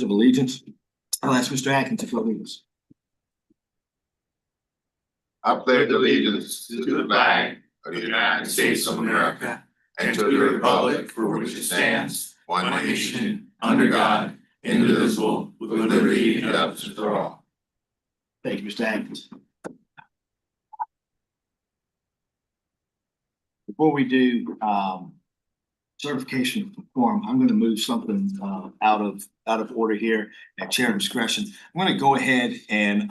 of Allegiance. I'll ask Mr. Atkins to lead us. I pledge allegiance to the flag of the United States of America and to the republic for which it stands, one nation, under God, indivisible, with liberty and justice for all. Thank you, Mr. Atkins. Before we do certification of quorum, I'm going to move something out of order here at chair discretion. I'm going to go ahead and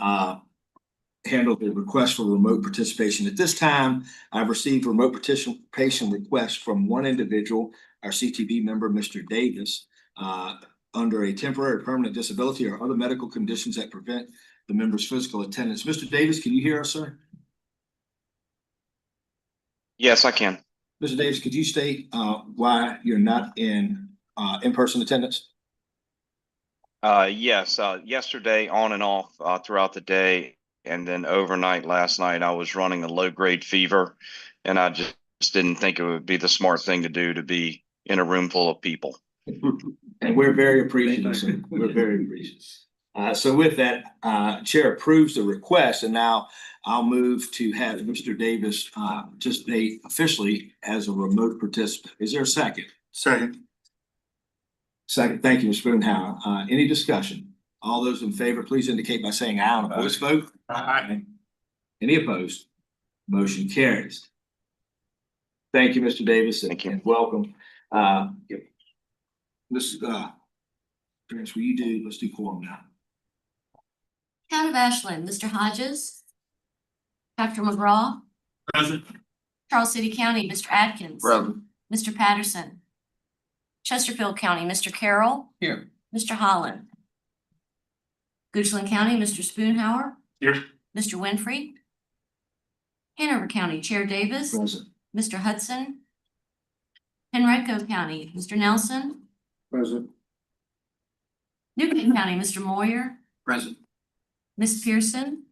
handle the request for remote participation. At this time, I've received remote participation requests from one individual, our CTV member, Mr. Davis, under a temporary or permanent disability or other medical conditions that prevent the member's physical attendance. Mr. Davis, can you hear us, sir? Yes, I can. Mr. Davis, could you state why you're not in in-person attendance? Yes, yesterday on and off throughout the day, and then overnight last night, I was running a low-grade fever, and I just didn't think it would be the smart thing to do to be in a room full of people. And we're very appreciative, sir. We're very appreciative. So with that, Chair approves the request, and now I'll move to have Mr. Davis participate officially as a remote participant. Is there a second? Second. Second. Thank you, Mr. Spoonhour. Any discussion? All those in favor, please indicate by saying aye on a voice vote. Aye. Any opposed? Motion carries. Thank you, Mr. Davis. Thank you. And welcome. This Terrence, will you do? Let's do quorum now. Town of Ashland, Mr. Hodges. Dr. McGraw. Present. Charles City County, Mr. Atkins. Present. Mr. Patterson. Chesterfield County, Mr. Carroll. Here. Mr. Holland. Goochland County, Mr. Spoonhour. Here. Mr. Winfrey. Hanover County, Chair Davis. Present. Mr. Hudson. Henrico County, Mr. Nelson. Present. Newton County, Mr. Moyer. Present. Ms. Pearson.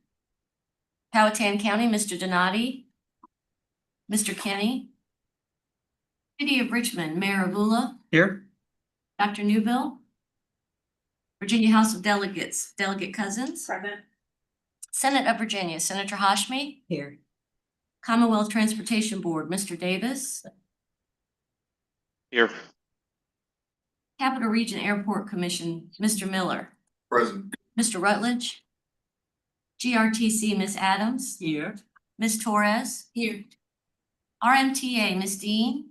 Powhatan County, Mr. Donati. Mr. Kenny. City of Richmond, Mayor Avula. Here. Dr. Newbill. Virginia House of Delegates, Delegate Cousins. Present. Senate of Virginia, Senator Hashmi. Here. Commonwealth Transportation Board, Mr. Davis. Here. Capital Region Airport Commission, Mr. Miller. Present. Mr. Rutledge. GRTC, Ms. Adams. Here. Ms. Torres. Here. RMTA, Ms. Dean.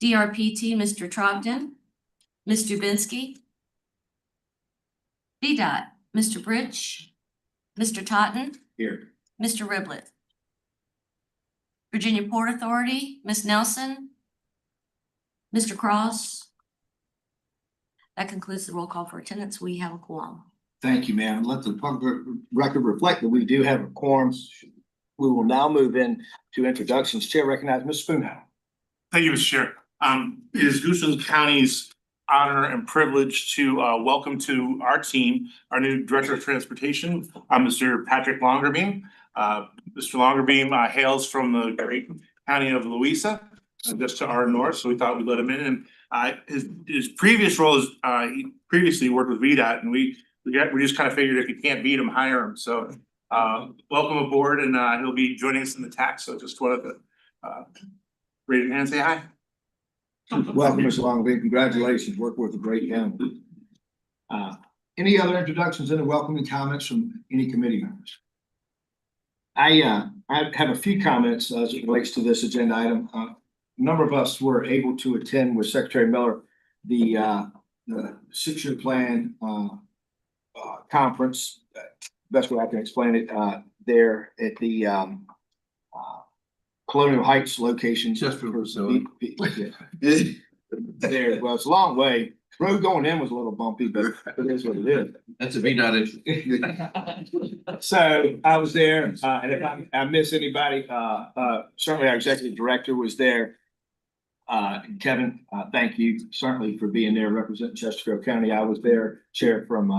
DRPT, Mr. Trogdon. Ms. Dubinsky. VDOT, Mr. Bridge. Mr. Totten. Here. Mr. Riblett. Virginia Port Authority, Ms. Nelson. Mr. Cross. That concludes the roll call for attendance. We have a quorum. Thank you, ma'am. Let the public record reflect that we do have a quorum. We will now move in to introductions. Chair recognizes Ms. Spoonhour. Thank you, Mr. Chair. It is Goochland County's honor and privilege to welcome to our team, our new Director of Transportation, Mr. Patrick Longerbeam. Mr. Longerbeam hails from the great county of Louisa, just to our north, so we thought we'd let him in. And his previous role is he previously worked with VDOT, and we just kind of figured if you can't beat him, hire him. So welcome aboard, and he'll be joining us in the tax. So just wanted to raise your hand and say hi. Welcome, Mr. Longerbeam. Congratulations. Work with a great county. Any other introductions and welcoming comments from any committee members? I have a few comments as it relates to this agenda item. A number of us were able to attend with Secretary Miller the 6-year plan conference. Best way I can explain it, there at the Colonial Heights location. Just for there. Well, it's a long way. Road going in was a little bumpy, but it is what it is. That's a VDOT issue. So I was there, and if I miss anybody, certainly our executive director was there. Kevin, thank you certainly for being there representing Chesterfield County. I was there, chair from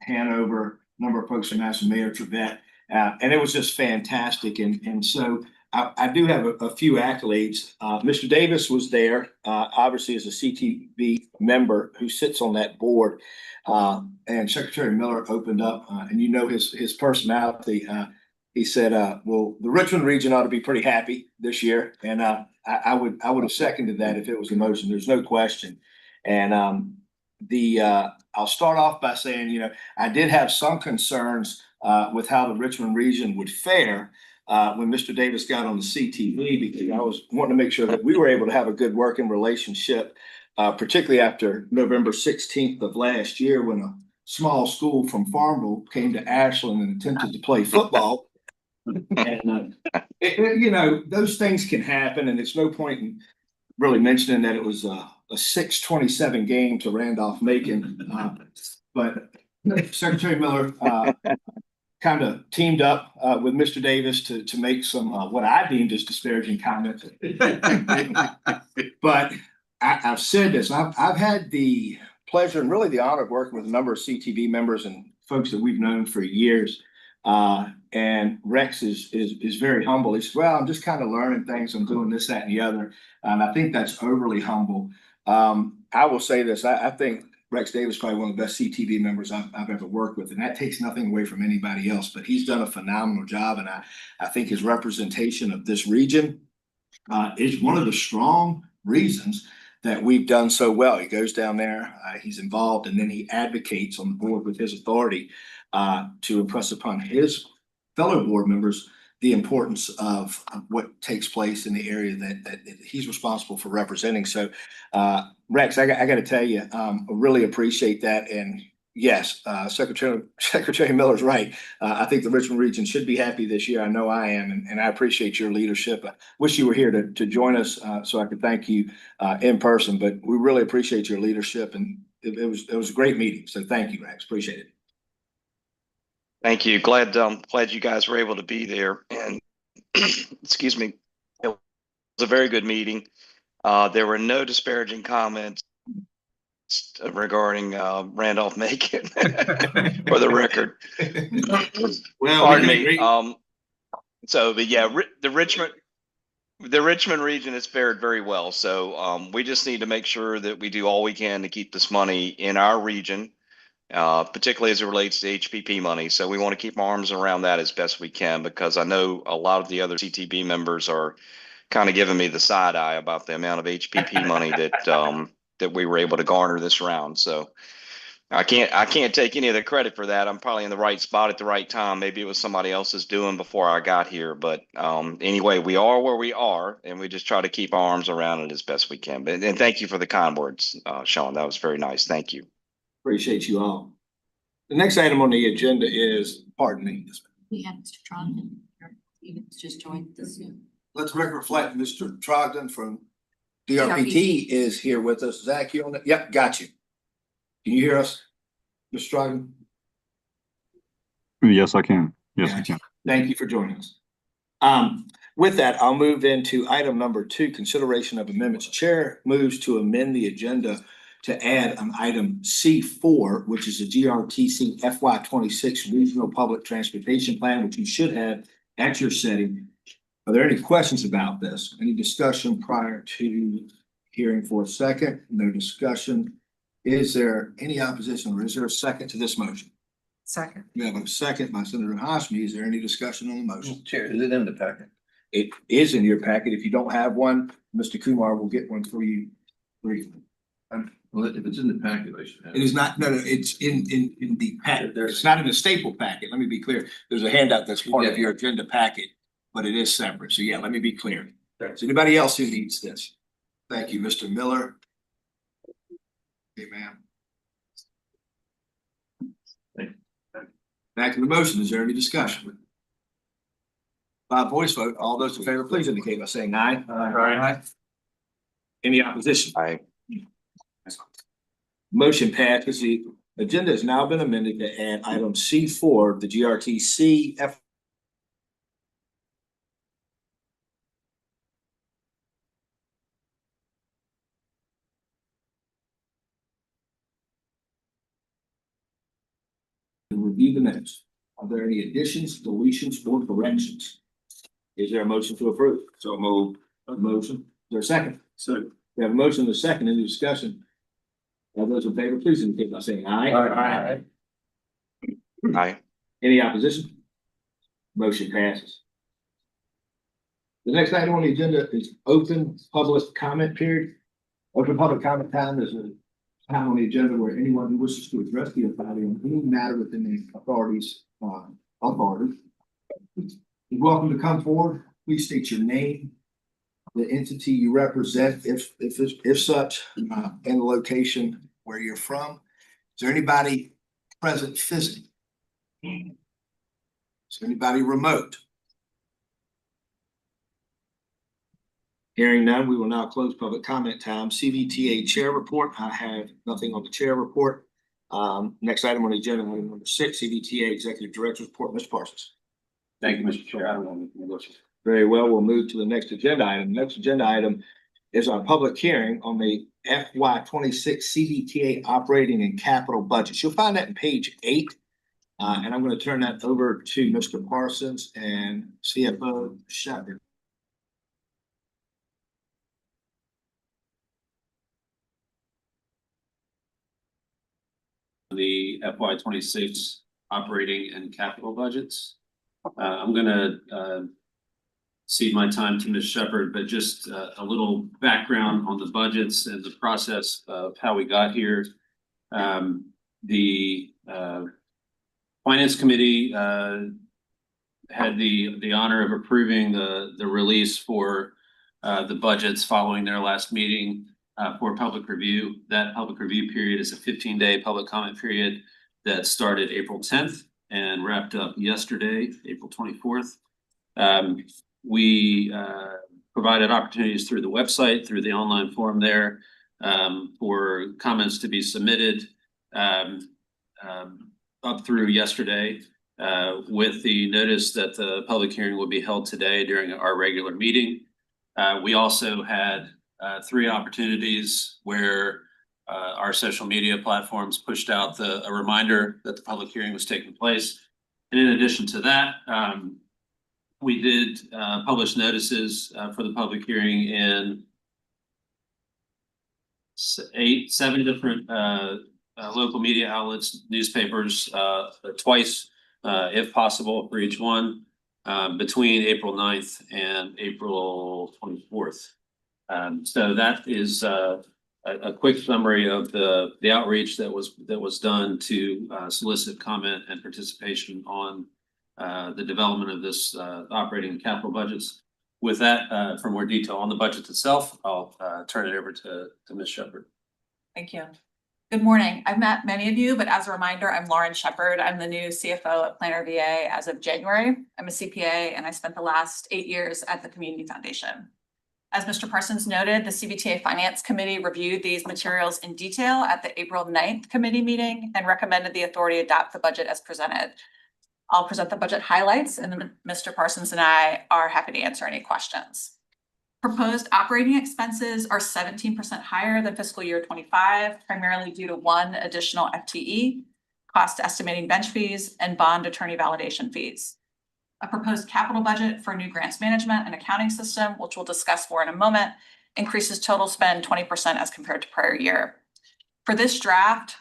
Hanover, a number of folks from National Mayor Trevette, and it was just fantastic. And so I do have a few accolades. Mr. Davis was there, obviously as a CTV member who sits on that board. And Secretary Miller opened up, and you know his personality. He said, well, the Richmond region ought to be pretty happy this year. And I would have seconded that if it was a motion. There's no question. And I'll start off by saying, you know, I did have some concerns with how the Richmond region would fare when Mr. Davis got on the CTV, because I was wanting to make sure that we were able to have a good working relationship, particularly after November 16th of last year, when a small school from Farmville came to Ashland and attempted to play football. And you know, those things can happen, and it's no point in really mentioning that it was a 6-27 game to Randolph-Macon. But Secretary Miller kind of teamed up with Mr. Davis to make some what I deemed as disparaging comments. But I've said this, I've had the pleasure and really the honor of working with a number of CTV members and folks that we've known for years. And Rex is very humble. He says, well, I'm just kind of learning things. I'm doing this, that, and the other. And I think that's overly humble. I will say this, I think Rex Davis is probably one of the best CTV members I've ever worked with, and that takes nothing away from anybody else, but he's done a phenomenal job. And I think his representation of this region is one of the strong reasons that we've done so well. He goes down there, he's involved, and then he advocates on the board with his authority to impress upon his fellow board members the importance of what takes place in the area that he's responsible for representing. So, Rex, I got to tell you, I really appreciate that. And yes, Secretary Miller's right. I think the Richmond region should be happy this year. I know I am, and I appreciate your leadership. I wish you were here to join us so I could thank you in person, but we really appreciate your leadership, and it was a great meeting. So thank you, Rex. Appreciate it. Thank you. Glad you guys were able to be there. And excuse me, it was a very good meeting. There were no disparaging comments regarding Randolph-Macon for the record. Well, pardon me. But yeah, the Richmond region has fared very well. So we just need to make sure that we do all we can to keep this money in our region, particularly as it relates to HPP money. So we want to keep our arms around that as best we can, because I know a lot of the other CTB members are kind of giving me the side eye about the amount of HPP money that we were able to garner this round. So I can't take any of the credit for that. I'm probably in the right spot at the right time. Maybe it was somebody else's doing before I got here. But anyway, we are where we are, and we just try to keep our arms around it as best we can. And thank you for the kind words, Sean. That was very nice. Thank you. Appreciate you all. The next item on the agenda is, pardon me. We have Mr. Trogdon. He just joined the Zoom. Let's reflect Mr. Trogdon from DRPT is here with us. Zach, you on it? Yep, got you. Can you hear us, Mr. Trogdon? Yes, I can. Yes, I can. Thank you for joining us. With that, I'll move into item number 2, consideration of amendments. Chair moves to amend the agenda to add an item C4, which is a GRTC FY26 Regional Public Transportation Plan, which you should have at your setting. Are there any questions about this? Any discussion prior to hearing for a second? No discussion. Is there any opposition, or is there a second to this motion? Second. We have a second by Senator Hashmi. Is there any discussion on the motion? Chair, is it in the packet? It is in your packet. If you don't have one, Mr. Kumar will get one for you briefly. Well, if it's in the packet, I should have. It is not, no, it's in the packet. It's not in the staple packet. Let me be clear. There's a handout that's part of your agenda packet, but it is separate. So yeah, let me be clear. Is anybody else who needs this? Thank you, Mr. Miller. Okay, ma'am. Back to the motion. Is there any discussion? By voice vote, all those in favor, please indicate by saying aye. Aye. Any opposition? Aye. Motion passes. The agenda has now been amended to add item C4, the GRTC F. To review the minutes. Are there any additions, deletions, or corrections? Is there a motion to approve? So move. A motion. Is there a second? So. We have a motion and a second. Any discussion? All those in favor, please indicate by saying aye. Aye. Aye. Any opposition? Motion passes. The next item on the agenda is open public comment period. Open public comment time is a time on the agenda where anyone who wishes to address the authority on any matter within the authority's authority is welcome to come forward. Please state your name, the entity you represent, if such, and the location where you're from. Is there anybody present physically? Is there anybody remote? Hearing none, we will now close public comment time. CVTA Chair Report. I have nothing on the Chair Report. Next item on the agenda, item number 6, CVTA Executive Director's Report. Mr. Parsons. Thank you, Mr. Chair. I don't want to negotiate. Very well, we'll move to the next agenda item. Next agenda item is our public hearing on the FY26 CVTA operating and capital budgets. You'll find that in page 8. And I'm going to turn that over to Mr. Parsons and CFO Shepard. The FY26 operating and capital budgets. I'm gonna cede my time to Ms. Shepard, but just a little background on the budgets and the process of how we got here. The Finance Committee had the honor of approving the release for the budgets following their last meeting. For public review. That public review period is a 15-day public comment period that started April 10th and wrapped up yesterday, April 24th. We provided opportunities through the website, through the online form there, for comments to be submitted up through yesterday, with the notice that the public hearing will be held today during our regular meeting. We also had 3 opportunities where our social media platforms pushed out a reminder that the public hearing was taking place. And in addition to that, we did publish notices for the public hearing in 7 different local media outlets, newspapers, twice, if possible, for each one, between April 9th and April 24th. So that is a quick summary of the outreach that was done to solicit comment and participation on the development of this operating and capital budgets. With that, for more detail on the budget itself, I'll turn it over to Ms. Shepard. Thank you. Good morning. I've met many of you, but as a reminder, I'm Lauren Shepard. I'm the new CFO at Planner VA as of January. I'm a CPA and I spent the last 8 years at the Community Foundation. As Mr. Parsons noted, the CVTA Finance Committee reviewed these materials in detail at the April 9th committee meeting and recommended the authority adopt the budget as presented. I'll present the budget highlights and then Mr. Parsons and I are happy to answer any questions. Proposed operating expenses are 17% higher than fiscal year 25, primarily due to 1 additional FTE, cost estimating bench fees, and bond attorney validation fees. A proposed capital budget for new grants management and accounting system, which we'll discuss more in a moment, increases total spend 20% as compared to prior year. For this draft,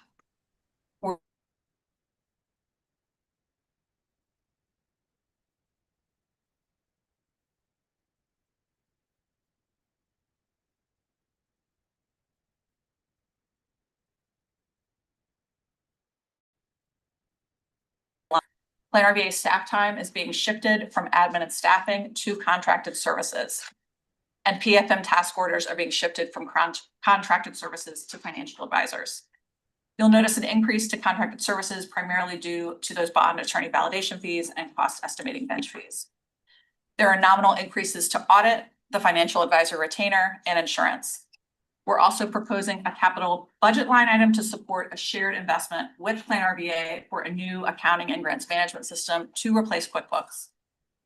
Planner VA staff time is being shifted from admin and staffing to contracted services. And PFM task orders are being shifted from contracted services to financial advisors. You'll notice an increase to contracted services primarily due to those bond attorney validation fees and cost estimating bench fees. There are nominal increases to audit, the financial advisor retainer, and insurance. We're also proposing a capital budget line item to support a shared investment with Planner VA for a new accounting and grants management system to replace QuickBooks.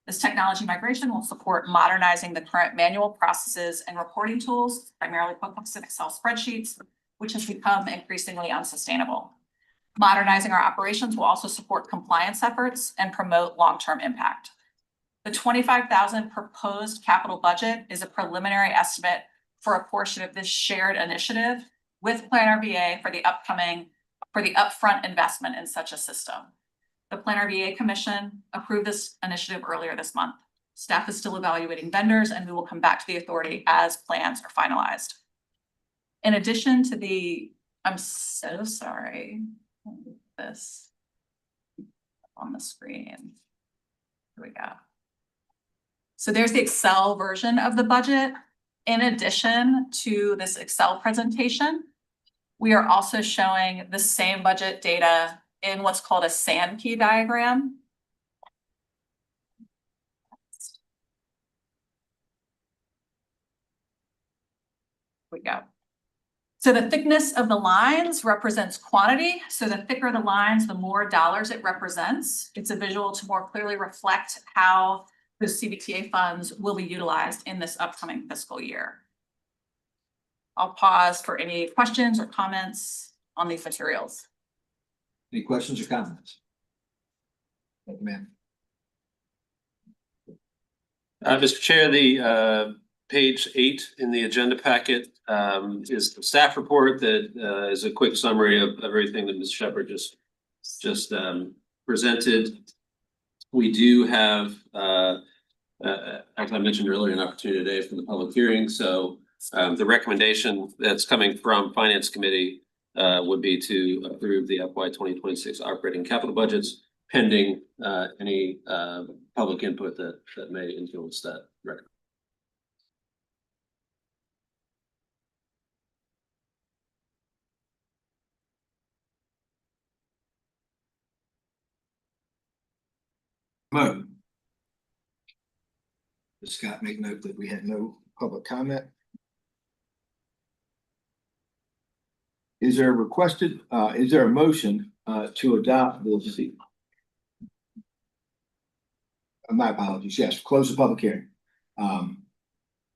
This technology migration will support modernizing the current manual processes and reporting tools, primarily QuickBooks and Excel spreadsheets, which has become increasingly unsustainable. Modernizing our operations will also support compliance efforts and promote long-term impact. The 25,000 proposed capital budget is a preliminary estimate for a portion of this shared initiative with Plan RVA for the upfront investment in such a system. The Plan RVA Commission approved this initiative earlier this month. Staff is still evaluating vendors, and we will come back to the authority as plans are finalized. In addition to the, I'm so sorry, this on the screen. Here we go. So there's the Excel version of the budget. In addition to this Excel presentation, we are also showing the same budget data in what's called a Sankey diagram. Here we go. So the thickness of the lines represents quantity. So the thicker the lines, the more dollars it represents. It's a visual to more clearly reflect how the CVTA funds will be utilized in this upcoming fiscal year. I'll pause for any questions or comments on these materials. Any questions or comments? Thank you, ma'am. Mr. Chair, the page 8 in the agenda packet is the staff report that is a quick summary of everything that Ms. Shepherd just presented. We do have, as I mentioned earlier, an opportunity today for the public hearing. So the recommendation that's coming from Finance Committee would be to approve the FY 2026 operating capital budgets pending any public input that may influence that recommendation. Mo. Does Scott make note that we had no public comment? Is there a motion to adopt this? My apologies, yes, close the public hearing.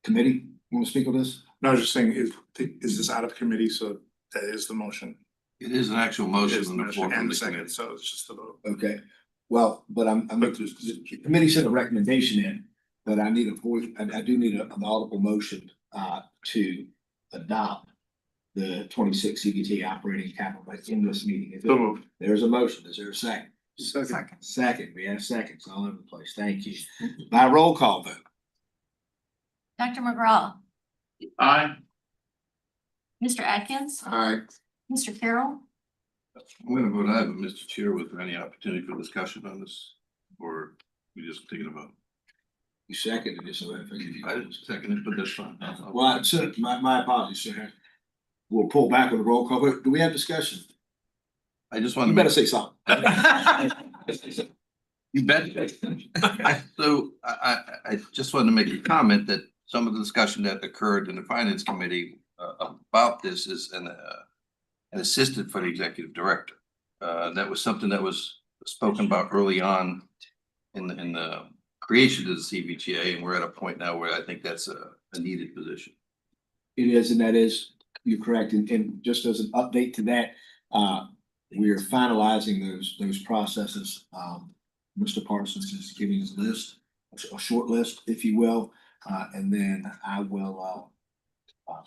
Committee, you want to speak on this? No, I was just saying, is this out of committee? So that is the motion. It is an actual motion It is the on the motion floor from and the the second, committee. so it's just a vote. Okay, well, but the committee sent a recommendation in, but I need a voice, I do need an audible motion to adopt the 26 CVTA operating capital budget in this meeting. So moved. There's a motion. Is there a second? Second. Second, we have seconds all over the place. Thank you. By roll call vote. Dr. McGraw, Aye. Mr. Atkins, Aye. Mr. Carroll, I'm gonna vote aye, but Mr. Chair, was there any opportunity for discussion on this? Or we just taking a vote? You seconded it, so I think I didn't second it, but that's fine. well, sir, my apologies, sir. We'll pull back on the roll call vote. Do we have discussion? I just You want to. better say something. You bet. So I just wanted to make a comment that some of the discussion that occurred in the Finance Committee about this is an assistant for the executive director. That was something that was spoken about early on in the creation of the CVTA, and we're at a point now where I think that's a needed position. It is, and that is, you're correct. And just as an update to that, we are finalizing those processes. Mr. Parsons is giving us a list, a short list, if you will, and then I will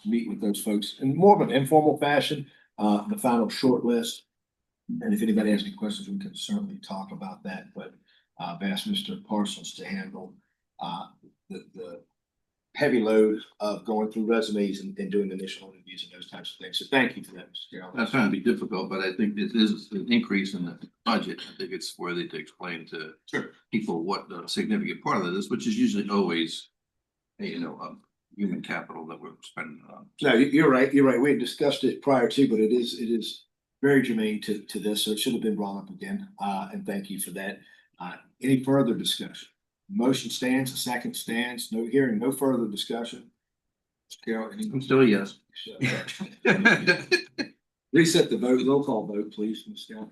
meet with those folks in more of an informal fashion, the final short list. And if anybody has any questions, we can certainly talk about that, but I've asked Mr. Parsons to handle the heavy load of going through resumes and doing initial interviews and those types of things. So thank you for that, Mr. Carroll. That's trying to be difficult, but I think this is an increase in the budget. I think it's worthy to explain to people what the significant part of it is, which is usually always, human capital that we're spending on. No, you're right. You're right. We had discussed it prior to, but it is very germane to this, so it should have been brought up again. And thank you for that. Any further discussion? Motion stands, a second stands, no hearing, no further discussion. Mr. Carroll, I'm still a yes. Reset the vote, roll call vote, please, Ms. Scott.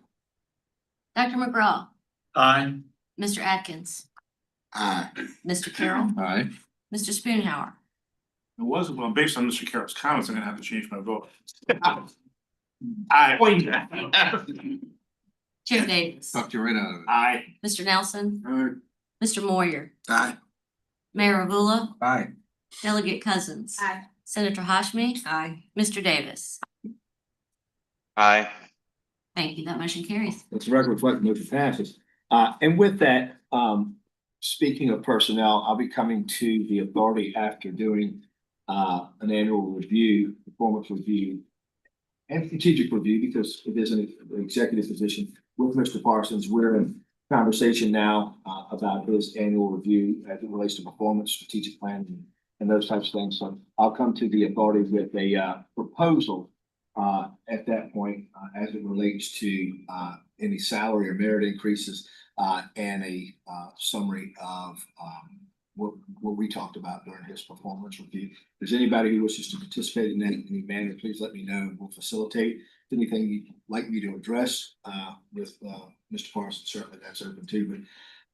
Dr. McGraw, Aye. Mr. Atkins, Aye. Mr. Carroll, All right. Mr. Spoonhour. It was, well, based on Mr. Carroll's comments, I'm gonna have to change my vote. Aye. Chair Davis, Talked you right out of it. Aye. Mr. Nelson, Aye. Mr. Moyer, Aye. Mayor Avula, Aye. Delegate Cousins. Aye. Senator Hashmi. Aye. Mr. Davis. Aye. Thank you. That motion carries. It's a record reflect motion passes. And with that, speaking of personnel, I'll be coming to the authority after doing an annual review, performance review, and strategic review, because it is an executive position with Mr. Parsons. We're in conversation now about his annual review as it relates to performance, strategic planning, and those types of things. So I'll come to the authority with a proposal at that point as it relates to any salary or merit increases and a summary of what we talked about during his performance review. If there's anybody who wishes to participate in that in any manner, please let me know. We'll facilitate. If anything you'd like me to address with Mr. Parsons, certainly that's open too. But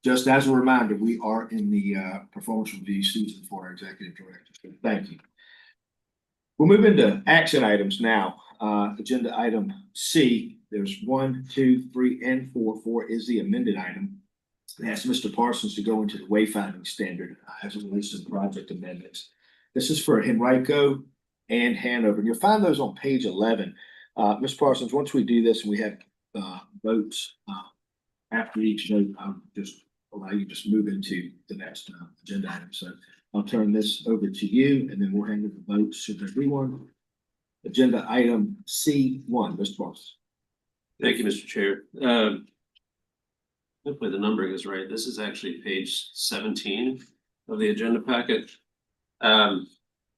just as a reminder, we are in the performance review season for our executive director. So thank you. We'll move into action items now. Agenda item C, there's 1, 2, 3, and 4. 4 is the amended item. I asked Mr. Parsons to go into the wayfinding standard as it relates to the project amendments. This is for Henrico and Hanover. And you'll find those on page 11. Mr. Parsons, once we do this and we have votes after each vote, I'll just allow you to just move into the next agenda item. So I'll turn this over to you and then we'll handle the votes. Should there be one? Agenda item C1, Mr. Parsons. Thank you, Mr. Chair. Hopefully the numbering is right. This is actually page 17 of the agenda packet.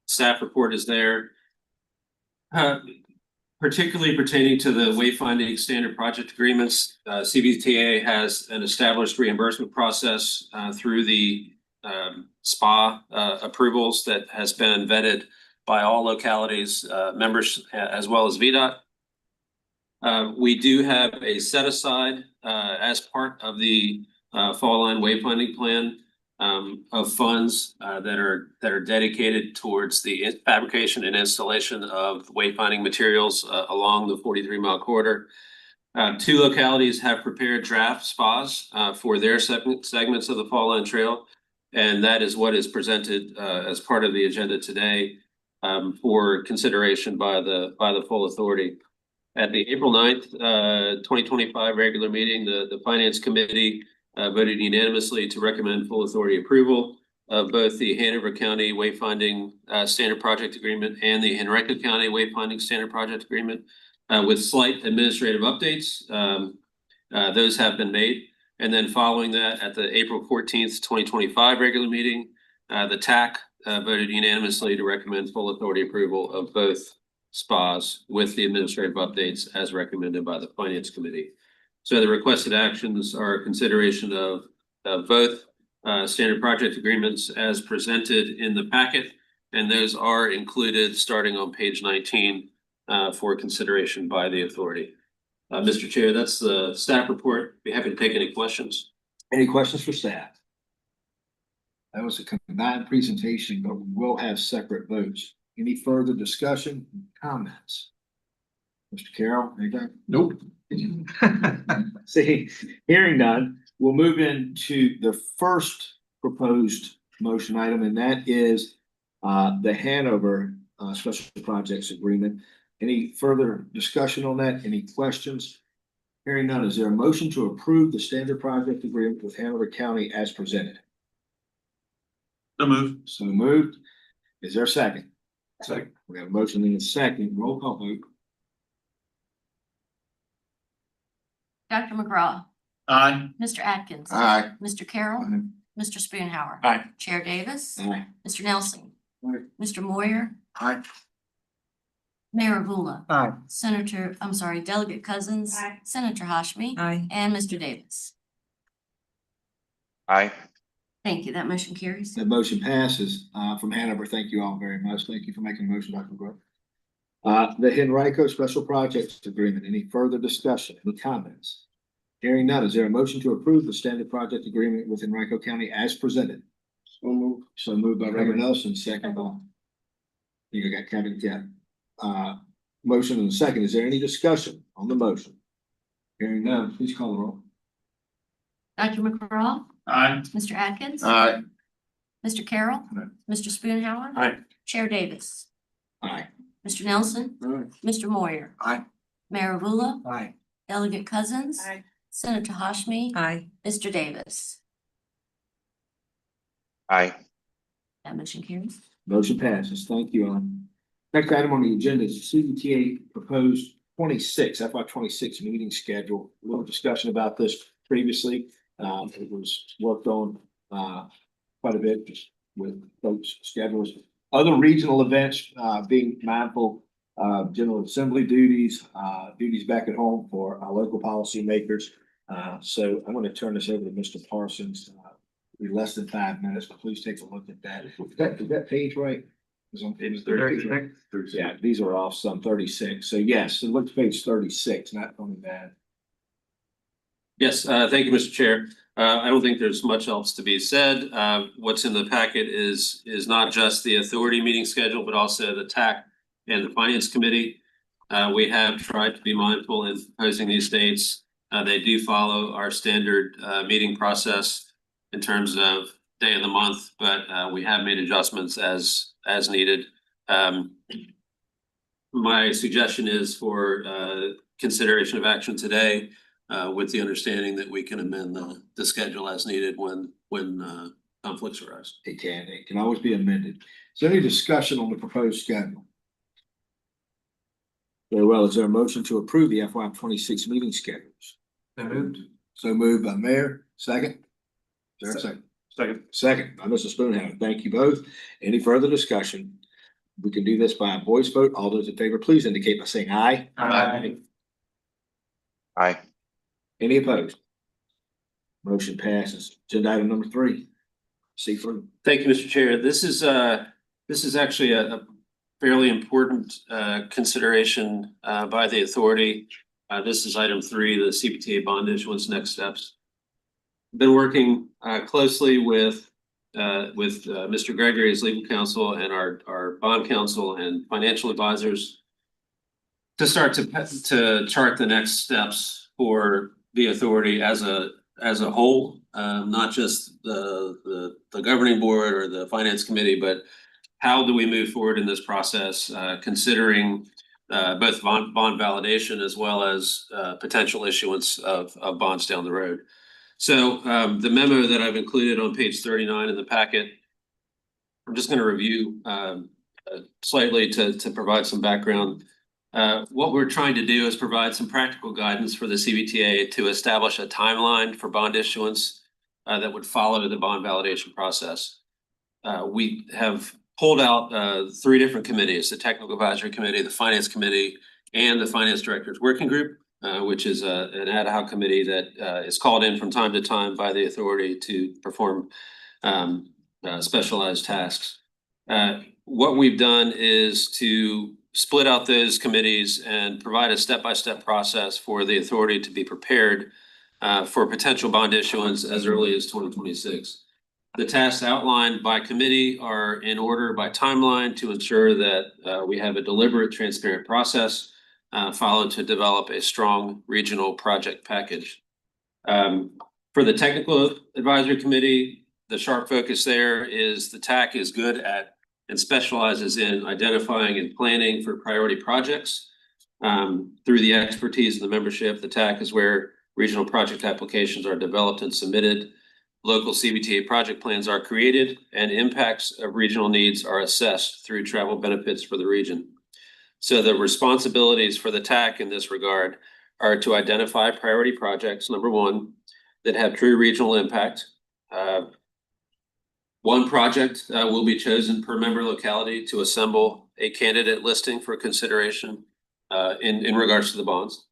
Staff report is there. Particularly pertaining to the wayfinding standard project agreements, CVTA has an established reimbursement process through the SPA approvals that has been vetted by all localities, members, as well as VDOT. We do have a set aside as part of the fall line wayfinding plan of funds that are dedicated towards the fabrication and installation of wayfinding materials along the 43-mile corridor. 2 localities have prepared draft SPAs for their segments of the fall line trail, and that is what is presented as part of the agenda today for consideration by the full authority. At the April 9th, 2025 regular meeting, the Finance Committee voted unanimously to recommend full authority approval of both the Hanover County Wayfinding Standard Project Agreement and the Henrico County Wayfinding Standard Project Agreement with slight administrative updates. Those have been made. And then following that, at the April 14th, 2025 regular meeting, the TAC voted unanimously to recommend full authority approval of both SPAs with the administrative updates as recommended by the Finance Committee. So the requested actions are a consideration of both standard project agreements as presented in the packet, and those are included starting on page 19 for consideration by the authority. Mr. Chair, that's the staff report. Be happy to take any questions. Any questions for staff? That was a combined presentation, but we will have separate votes. Any further discussion, comments? Mr. Carroll, anything? Nope. See, hearing none, we'll move into the first proposed motion item, and that is the Hanover Special Projects Agreement. Any further discussion on that? Any questions? Hearing none, is there a motion to approve the standard project agreement with Hanover County as presented? So moved. So moved. Is there a second? Second. We have a motion in a second. Roll call vote. Dr. McGraw, Aye. Mr. Atkins. Aye. Mr. Carroll, Mr. Spoonhour. Aye. Chair Davis. Aye. Mr. Nelson. Aye. Mr. Moyer. Aye. Mayor Avula. Aye. Delegate Cousins. Aye. Senator Hashmi. Aye. And Mr. Davis. Aye. Thank you. That motion carries. That motion passes from Hanover. Thank you all very much. Thank you for making the motion, Dr. McGraw. The Henrico Special Projects Agreement. Any further discussion? Any comments? Hearing none, is there a motion to approve the standard project agreement with Henrico County as presented? So moved. So moved by Reverend Nelson, second by. I think I got Kevin, yeah. Motion and a second. Is there any discussion on the motion? Hearing none, please call the roll. Dr. McCraw, Aye. Mr. Atkins. Aye. Mr. Carroll. Aye. Mr. Spoonhour. Aye. Chair Davis. Aye. Mr. Nelson. Mr. Moyer. Aye. Mayor Avula. Aye. Delegate Cousins. Senator Hashmi. Aye. Mr. Davis. Aye. That motion carries. Motion passes. Thank you. Next item on the agenda is CVTA proposed 26 meeting schedule. A little discussion about this previously. It was worked on quite a bit just with folks' schedules. Other regional events, being mindful of General Assembly duties, duties back at home for our local policymakers. So I'm going to turn this over to Mr. Parsons. Be less than 5 minutes, but please take a look at that. Is that page right? It's on page 36. Yeah, these are off some 36. So yes, it looks page 36, not 29. Yes, thank you, Mr. Chair. I don't think there's much else to be said. What's in the packet is not just the authority meeting schedule, but also the TAC and the Finance Committee. We have tried to be mindful in proposing these dates. They do follow our standard meeting process in terms of day of the month, but we have made adjustments as needed. My suggestion is for consideration of action today, with the understanding that we can amend the schedule as needed when conflicts arise. It can always be amended. Is there any discussion on the proposed schedule? Very well. Is there a motion to approve the FY 26 meeting schedules? So moved by Mayor. Second? Is there a second? Second by Mr. Spoonhour. Thank you both. Any further discussion? We can do this by a voice vote. All those in favor, please indicate by saying aye. Aye. Aye. Any opposed? Motion passes. Agenda item number 3. C3. Thank you, Mr. Chair. This is actually a fairly important consideration by the authority. This is item 3, the CVTA bond issuance next steps. Been working closely with Mr. Gregory as legal counsel and our bond counsel and financial advisors to start to chart the next steps for the authority as a whole, not just the governing board or the finance committee, but how do we move forward in this process, considering both bond validation as well as potential issuance of bonds down the road. So the memo that I've included on page 39 in the packet, I'm just going to review slightly to provide some background. What we're trying to do is provide some practical guidance for the CVTA to establish a timeline for bond issuance that would follow the bond validation process. We have pulled out 3 different committees: the Technical Advisory Committee, the Finance Committee, and the Finance Directors Working Group, which is an ad hoc committee that is called in from time to time by the authority to perform specialized tasks. What we've done is to split out those committees and provide a step-by-step process for the authority to be prepared for potential bond issuance as early as 2026. The tasks outlined by committee are in order by timeline to ensure that we have a deliberate, transparent process followed to develop a strong regional project package. For the Technical Advisory Committee, the sharp focus there is the TAC is good at and specializes in identifying and planning for priority projects. Through the expertise of the membership, the TAC is where regional project applications are developed and submitted. Local CVTA project plans are created and impacts of regional needs are assessed through travel benefits for the region. So the responsibilities for the TAC in this regard are to identify priority projects, number 1, that have true regional impact. One project will be chosen per member locality to assemble a candidate listing for consideration in regards to the bonds.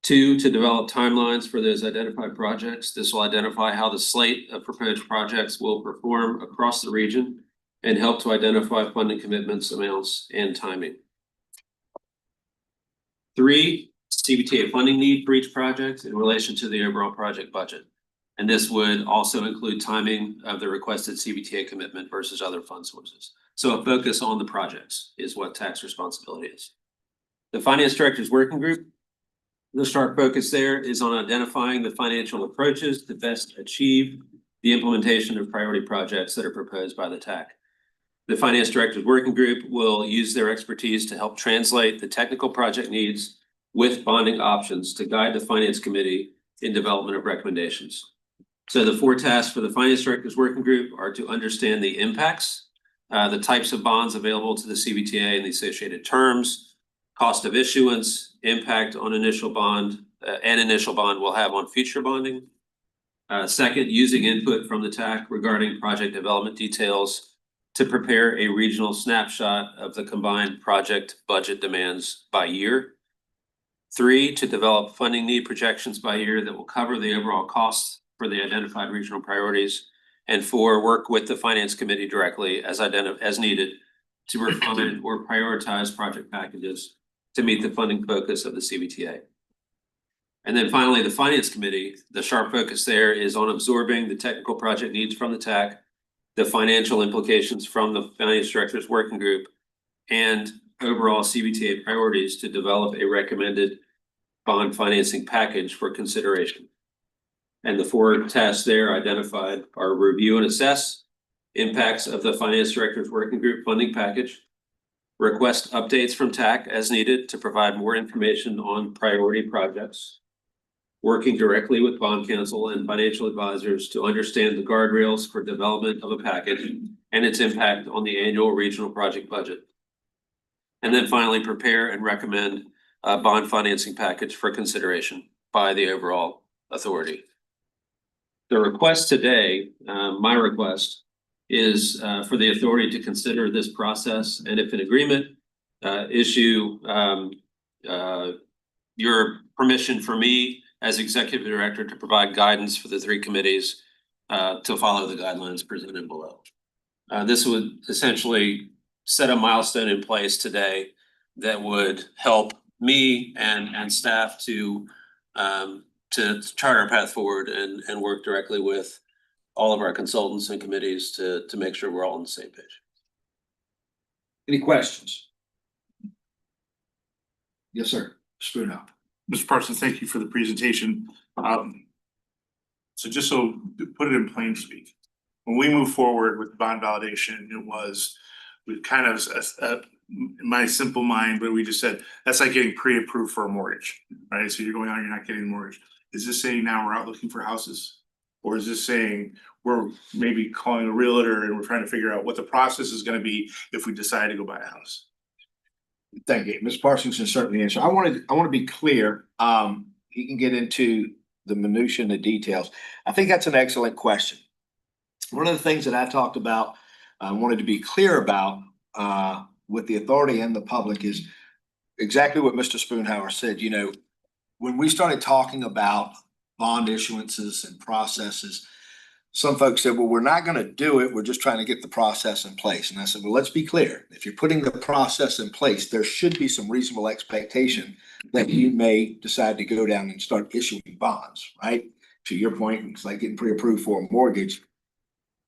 2, to develop timelines for those identified projects. This will identify how the slate of proposed projects will perform across the region and help to identify funding commitments, amounts, and timing. 3, CVTA funding need for each project in relation to the overall project budget. And this would also include timing of the requested CVTA commitment versus other fund sources. So a focus on the projects is what TAC's responsibility is. The Finance Directors Working Group The sharp focus there is on identifying the financial approaches to best achieve the implementation of priority projects that are proposed by the TAC. The Finance Directors Working Group will use their expertise to help translate the technical project needs with bonding options to guide the Finance Committee in development of recommendations. So the 4 tasks for the Finance Directors Working Group are to understand the impacts, the types of bonds available to the CVTA and the associated terms, cost of issuance, impact on initial bond, and initial bond will have on future bonding. Second, using input from the TAC regarding project development details to prepare a regional snapshot of the combined project budget demands by year. 3, to develop funding need projections by year that will cover the overall costs for the identified regional priorities. And 4, work with the Finance Committee directly as needed to refine or prioritize project packages to meet the funding focus of the CVTA. And then finally, the Finance Committee, the sharp focus there is on absorbing the technical project needs from the TAC, the financial implications from the Finance Directors Working Group, and overall CVTA priorities to develop a recommended bond financing package for consideration. And the 4 tasks there identified are review and assess impacts of the Finance Directors Working Group funding package, request updates from TAC as needed to provide more information on priority projects, working directly with bond counsel and financial advisors to understand the guardrails for development of a package and its impact on the annual regional project budget. And then finally, prepare and recommend a bond financing package for consideration by the overall authority. The request today, my request, is for the authority to consider this process, and if in agreement, issue your permission for me as executive director to provide guidance for the 3 committees to follow the guidelines presented below. This would essentially set a milestone in place today that would help me and staff to chart our path forward and work directly with all of our consultants and committees to make sure we're all on the same page. Any questions? Yes, sir. Spoon up. Mr. Parsons, thank you for the presentation. So just so to put it in plain speak, when we move forward with bond validation, it was, we kind of, in my simple mind, but we just said, that's like getting pre-approved for a mortgage, right? So you're going out, you're not getting a mortgage. Is this saying now we're out looking for houses? Or is this saying we're maybe calling a realtor and we're trying to figure out what the process is gonna be if we decide to go buy a house? Thank you. Ms. Parsons can certainly answer. I want to be clear. He can get into the minutia and the details. I think that's an excellent question. One of the things that I talked about, I wanted to be clear about with the authority and the public is exactly what Mr. Spoonhour said. You know, when we started talking about bond issuances and processes, some folks said, well, we're not going to do it. We're just trying to get the process in place. And I said, well, let's be clear. If you're putting the process in place, there should be some reasonable expectation that you may decide to go down and start issuing bonds, right? To your point, it's like getting pre-approved for a mortgage.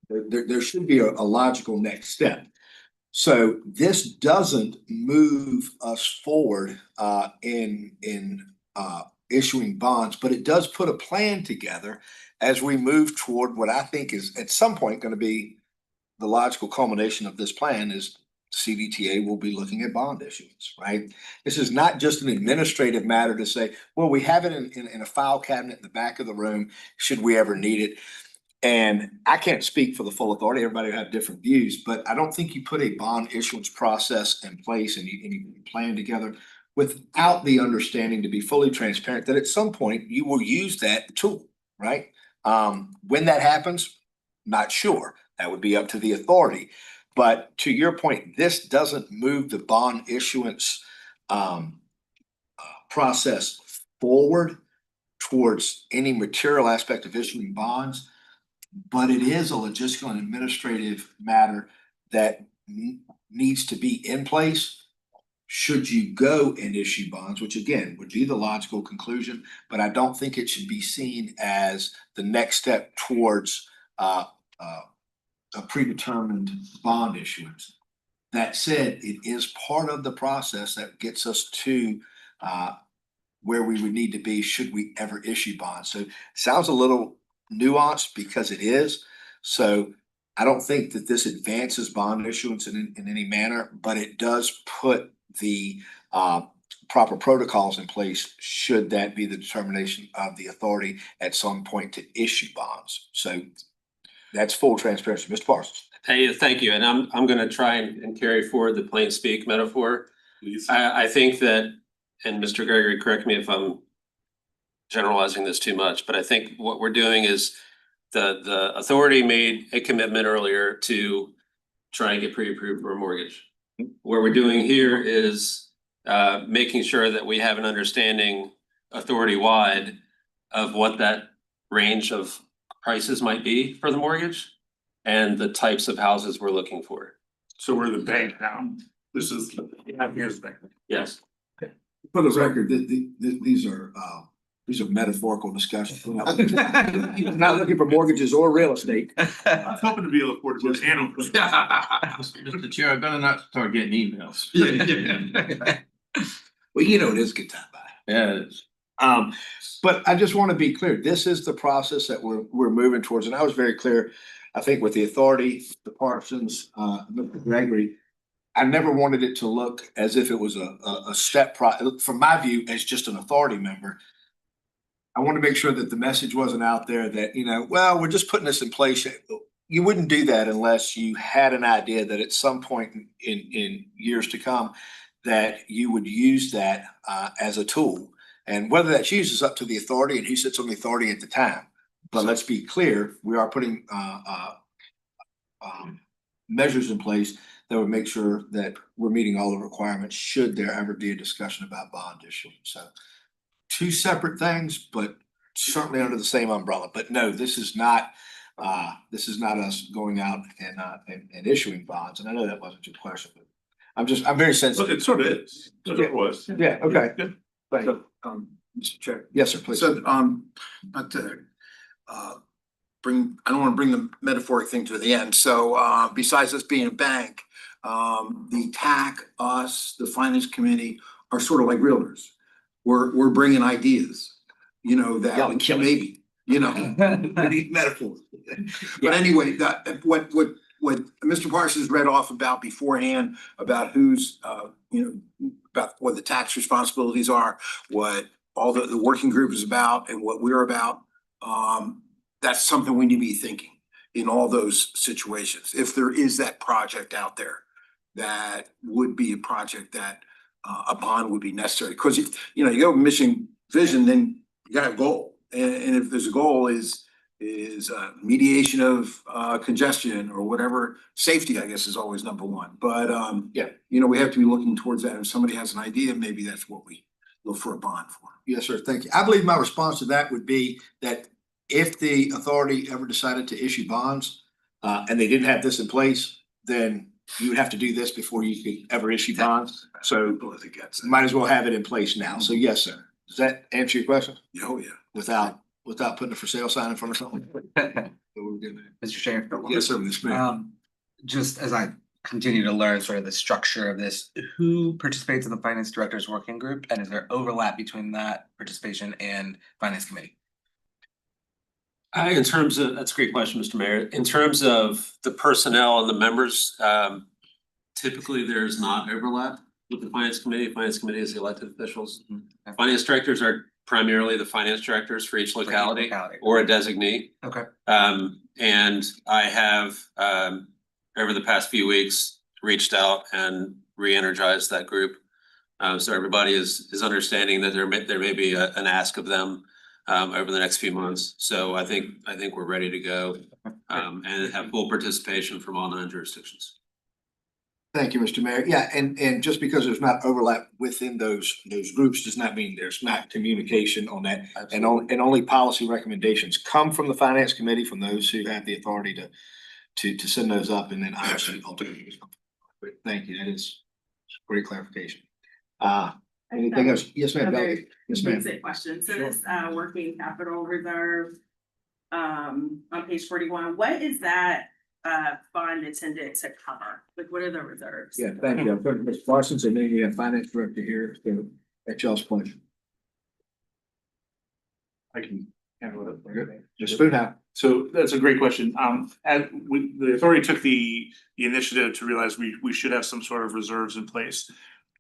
There should be a logical next step. So this doesn't move us forward in issuing bonds, but it does put a plan together as we move toward what I think is at some point going to be the logical culmination of this plan is CVTA will be looking at bond issuance, right? This is not just an administrative matter to say, well, we have it in a file cabinet in the back of the room, should we ever need it? And I can't speak for the full authority, everybody will have different views, but I don't think you put a bond issuance process in place and you plan together without the understanding to be fully transparent that at some point you will use that tool, right? When that happens, not sure. That would be up to the authority. But to your point, this doesn't move the bond issuance process forward towards any material aspect of issuing bonds, but it is a logistical and administrative matter that needs to be in place should you go and issue bonds, which again would be the logical conclusion, but I don't think it should be seen as the next step towards a predetermined bond issuance. That said, it is part of the process that gets us to where we would need to be should we ever issue bonds. So sounds a little nuanced because it is. So I don't think that this advances bond issuance in any manner, but it does put the proper protocols in place should that be the determination of the authority at some point to issue bonds. So that's full transparency. Mr. Parsons. Hey, thank you. And I'm gonna try and carry forward the plain speak metaphor. Please. I think that, and Mr. Gregory, correct me if I'm generalizing this too much, but I think what we're doing is the authority made a commitment earlier to try and get pre-approved for a mortgage. What we're doing here is making sure that we have an understanding authority-wide of what that range of prices might be for the mortgage and the types of houses we're looking for. So we're the bank now. This is, here's the bank. Yes. For the record, these are metaphorical discussions. We're not looking for mortgages or real estate. I was hoping to be able to afford this animal. Mr. Chair, I better not start getting emails. Well, you know, it is a good time by. Yeah, it is. But I just want to be clear, this is the process that we're moving towards, and I was very clear, I think with the authority, the Parsons, Mr. Gregory, I never wanted it to look as if it was a step from my view, as just an authority member. I want to make sure that the message wasn't out there that, you know, well, we're just putting this in place. You wouldn't do that unless you had an idea that at some point in years to come, that you would use that as a tool. And whether that's used is up to the authority and who sits on the authority at the time. But let's be clear, we are putting measures in place that would make sure that we're meeting all the requirements should there ever be a discussion about bond issuing. So two separate things, but certainly under the same umbrella. But no, this is not us going out and issuing bonds. And I know that wasn't your question, but I'm very sensitive. It sort of is. It sort of was. Yeah, okay. Good. Thank you. Mr. Chair. Yes, sir, please. So, not to, I don't wanna bring the metaphoric thing to the end. So, besides us being a bank, the TAC, us, the finance committee are sort of like realtors. We're bringing ideas, you know, Y'all that kill it. maybe, you know, metaphor. But anyway, what Mr. Parsons read off about beforehand, about who's, about what the tax responsibilities are, what all the working group is about and what we're about. That's something we need to be thinking in all those situations. If there is that project out there, that would be a project that a bond would be necessary. Cause you go mission vision, then you gotta have a goal. And if there's a goal is mediation of congestion or whatever, safety, I guess, is always number one. But we have to be looking towards that. If somebody has an idea, maybe that's what we look for a bond for. Yes, sir. Thank you. I believe my response to that would be that if the authority ever decided to issue bonds and they didn't have this in place, then you would have to do this before you could ever issue bonds. So might as well have it in place now. So yes, sir. Does that answer your question? Oh, yeah. Without putting a for sale sign in front of something? Mr. Chair. Yes, sir, Ms. Mayor. Just as I continue to learn sort of the structure of this, who participates in the finance directors working group, and is there overlap between that participation and finance committee? In terms of, that's a great question, Mr. Mayor. In terms of the personnel and the members, typically there's not overlap with the finance committee. Finance committee is the elected officials. Okay. Finance directors are primarily the finance directors for each locality or a designee. Okay. And I have, over the past few weeks, reached out and re-energized that group. So everybody is understanding that there may be an ask of them over the next few months. So I think we're ready to go and have full participation from all 9 jurisdictions. Thank you, Mr. Mayor. Yeah, and just because there's not overlap within those groups does not mean there's not communication on that. And only policy recommendations come from the finance committee, from those who have the authority to send those up, and then obviously ultimately. Thank you. That is great clarification. Anything else? Yes, ma'am. Okay. Yes, ma'am. Basic question. So this working capital reserve on page 41, what is that fund intended to cover? Like, what are the reserves? Yeah, thank you. I've heard Ms. Parsons, and then you have finance director here, so at y'all's pleasure. I can handle it. Mr. Spoonhouse. So that's a great question. The authority took the initiative to realize we should have some sort of reserves in place.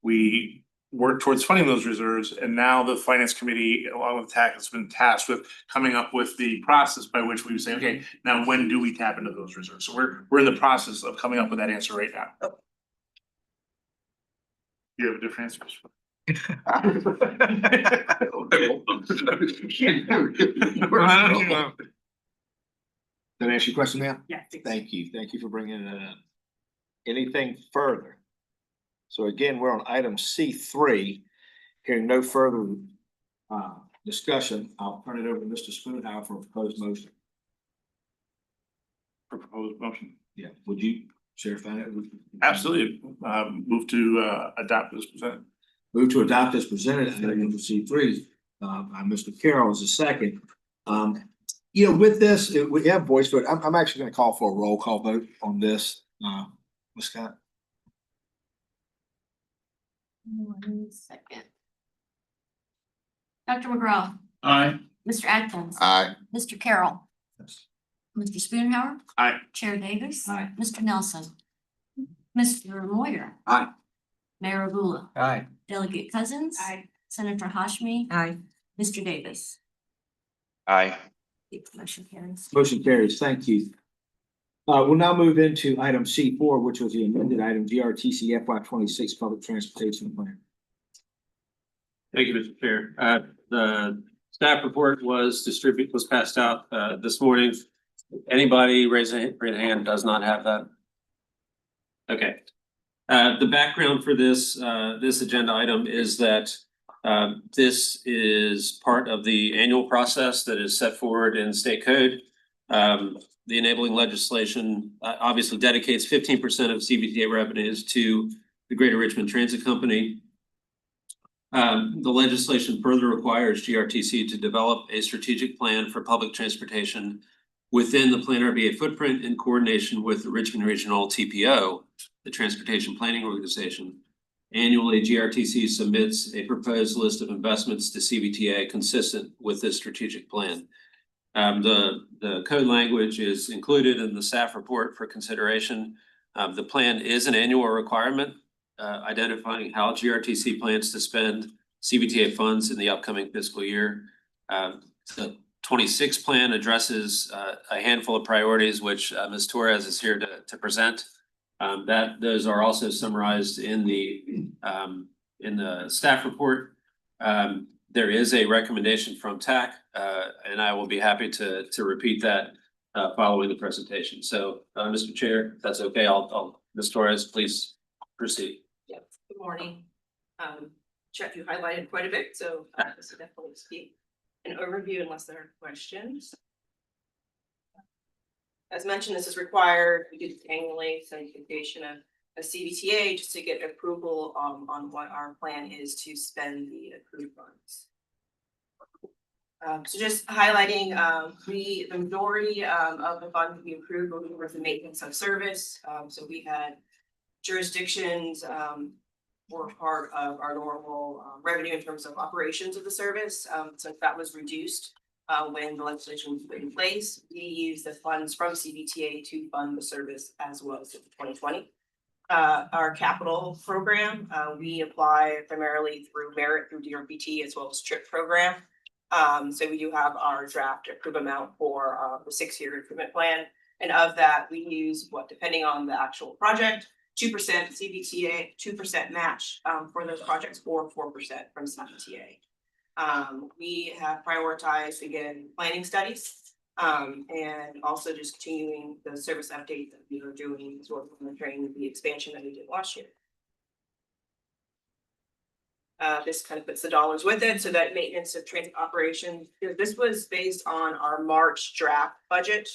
We worked towards funding those reserves, and now the finance committee, along with TAC, has been tasked with coming up with the process by which we say, okay, now when do we tap into those reserves? So we're in the process of coming up with that answer right now. You have a different answer? Did I answer your question now? Yeah. Thank you. Thank you for bringing it up. Anything further? So again, we're on item C3. Hearing no further discussion, I'll turn it over to Mr. Spoonhouse for a proposed motion. For proposed motion. Yeah, would you share that? Absolutely. Move to adopt this presented. Move to adopt as presented, item number C3, by Mr. Carroll as a second. You know, with this, we have voice vote. I'm actually gonna call for a roll call vote on this, Ms. Scott. 1 second. Dr. McGraw, Aye. Mr. Atkins. Aye. Mr. Carroll, Mr. Spoonhour. Aye. Chair Davis. Aye. Mr. Nelson. Mr. Moyer. Aye. Mayor Abula. Aye. Delegate Cousins. Aye. Senator Hashmi. Aye. Mr. Davis. Aye. Motion carries. Motion carries. Thank you. We'll now move into item C4, which was the amended item GRTC FY26 Public Transportation Plan. Thank you, Mr. Chair. The staff report was passed out this morning. Anybody raise a hand does not have that? Okay. The background for this agenda item is that this is part of the annual process that is set forward in state code. The enabling legislation obviously dedicates 15% of CVTA revenues to the Greater Richmond Transit Company. The legislation further requires GRTC to develop a strategic plan for public transportation within the Plan RBA footprint in coordination with the Richmond Regional TPO, the Transportation Planning Organization. Annually, GRTC submits a proposed list of investments to CVTA consistent with this strategic plan. The code language is included in the staff report for consideration. The plan is an annual requirement, identifying how GRTC plans to spend CVTA funds in the upcoming fiscal year. The 26 plan addresses a handful of priorities, which Ms. Torres is here to present. Those are also summarized in the staff report. There is a recommendation from TAC, and I will be happy to repeat that following the presentation. So, Mr. Chair, if that's okay, Ms. Torres, please proceed. Yes, good morning. Jeff, you highlighted quite a bit, so this will definitely speak an overview unless there are questions. As mentioned, this is required. We do this annually, so notification of a CVTA just to get approval on what our plan is to spend the approved funds. So just highlighting, the majority of the funds we approved were for the maintenance of service. So we had jurisdictions were part of our normal revenue in terms of operations of the service. So that was reduced when the legislation was put in place. We used the funds from CVTA to fund the service as well as 2020. Our capital program, we apply primarily through merit through DRPT as well as TRIP program. So we do have our draft approved amount for the 6-year improvement plan. And of that, we use depending on the actual project, 2% CVTA, 2% match for those projects, or 4% from CVTA. We have prioritized, again, planning studies and also just continuing the service update that we are doing as well as monitoring the expansion that we did last year. This kind of puts the dollars with it, so that maintenance of transit operations, this was based on our March draft budget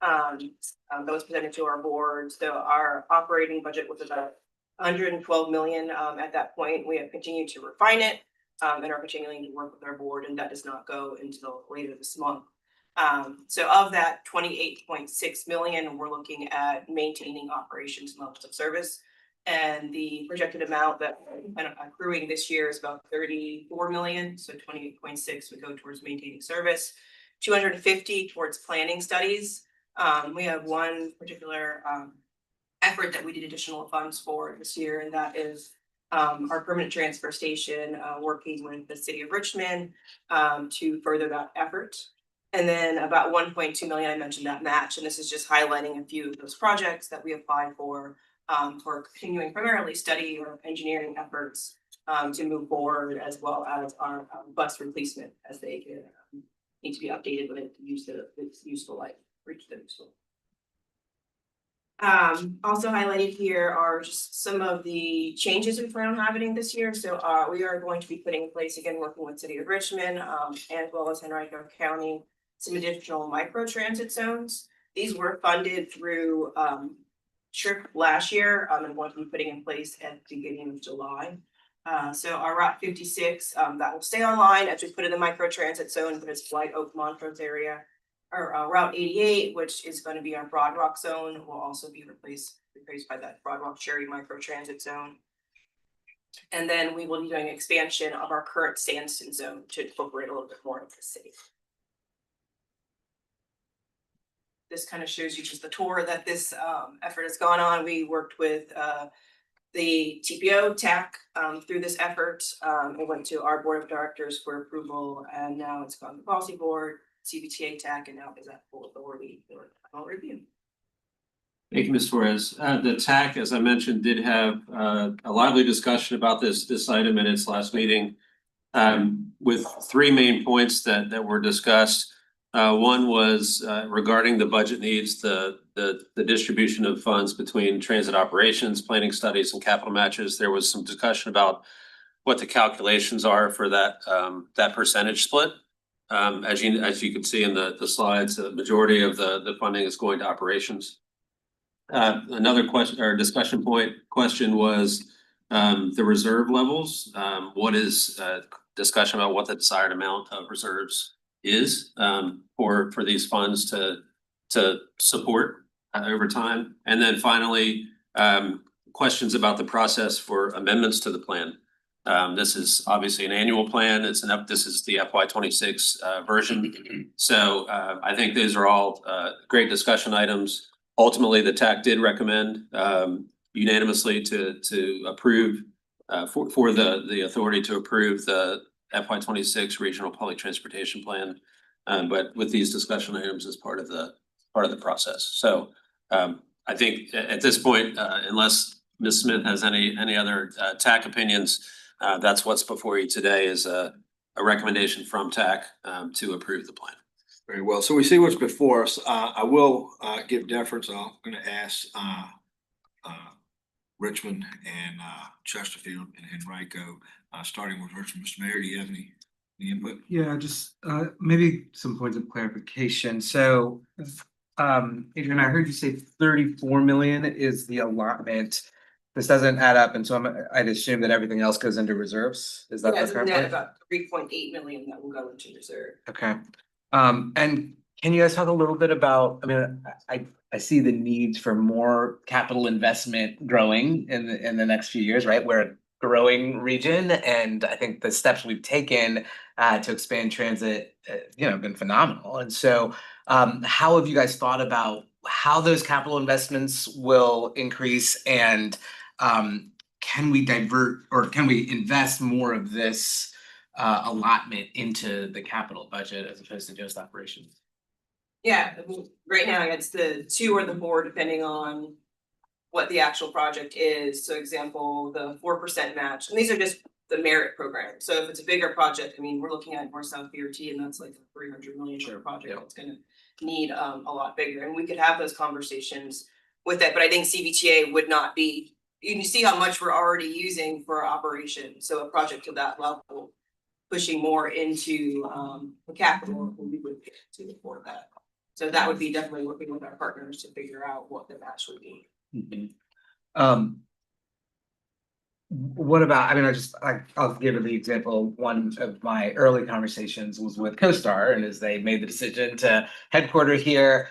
that was presented to our board. So our operating budget was about 112 million at that point. We have continued to refine it and are continuing to work with our board, and that does not go until later this month. So of that 28.6 million, we're looking at maintaining operations and levels of service. And the projected amount that kind of accruing this year is about 34 million, so 28.6 would go towards maintaining service. 250 towards planning studies. We have one particular effort that we did additional funds for this year, and that is our permanent transfer station, working with the city of Richmond to further that effort. And then about 1.2 million, I mentioned that match, and this is just highlighting a few of those projects that we applied for continuing primarily study or engineering efforts to move forward, as well as our bus replacement as they can need to be updated when it use its useful life, reach their useful. Also highlighted here are just some of the changes we plan on having this year. So we are going to be putting in place, again, working with City of Richmond, as well as Henrico County, some additional micro transit zones. These were funded through TRIP last year, and going to be putting in place at the beginning of July. So our Route 56, that will stay online as we put in the micro transit zone, but it's White Oak Montrose area. Our Route 88, which is going to be our Broad Rock zone, will also be replaced by that Broad Rock Cherry micro transit zone. And then we will be doing expansion of our current Sandton zone to incorporate a little bit more of the city. This kind of shows you just the tour that this effort has gone on. We worked with the TPO TAC through this effort. It went to our board of directors for approval, and now it's gone to the policy board, CVTA TAC, and now is at full authority for final review. Thank you, Ms. Torres. The TAC, as I mentioned, did have a lively discussion about this item in its last meeting, with three main points that were discussed. One was regarding the budget needs, the distribution of funds between transit operations, planning studies, and capital matches. There was some discussion about what the calculations are for that percentage split. As you can see in the slides, the majority of the funding is going to operations. Another question or discussion question was the reserve levels. What is discussion about what the desired amount of reserves is for these funds to support over time. And then finally, questions about the process for amendments to the plan. This is obviously an annual plan. This is the FY26 version. So I think these are all great discussion items. Ultimately, the TAC did recommend unanimously to approve for the authority to approve the FY26 Regional Public Transportation Plan, but with these discussion items as part of the process. So I think at this point, unless Ms. Smith has any other TAC opinions, that's what's before you today is a recommendation from TAC to approve the plan. Very well. So we see what's before us. I will give deference. I'm going to ask Richmond and Chesterfield and Henrico, starting with Richmond. Mr. Mayor, do you have any input? Yeah, just maybe some points of clarification. So Adrian, I heard you say 34 million is the allotment. This doesn't add up, and so I'd assume that everything else goes into reserves. Is that the correct? about 3.8 million that will go into reserve. Okay. And can you guys talk a little bit about, I mean, I see the needs for more capital investment growing in the next few years, right? We're a growing region, and I think the steps we've taken to expand transit, been phenomenal. And so how have you guys thought about how those capital investments will increase, and can we divert or can we invest more of this allotment into the capital budget as opposed to just operations? Yeah, I mean, right now it's the 2 or the 4, depending on what the actual project is. So example, the 4% match, and these are just the merit program. So if it's a bigger project, I mean, we're looking at North South BRT, and that's like a $300 million project. That's gonna need a lot bigger, and we could have those conversations with that. But I think CVTA would not be, you can see how much we're already using for operation. So a project to that level, pushing more into the capital, we would get to afford that. So that would be definitely working with our partners to figure out what the match would be. Mm-hmm. what about, I mean, I'll give the example, one of my early conversations was with CoStar, and as they made the decision to headquarter here,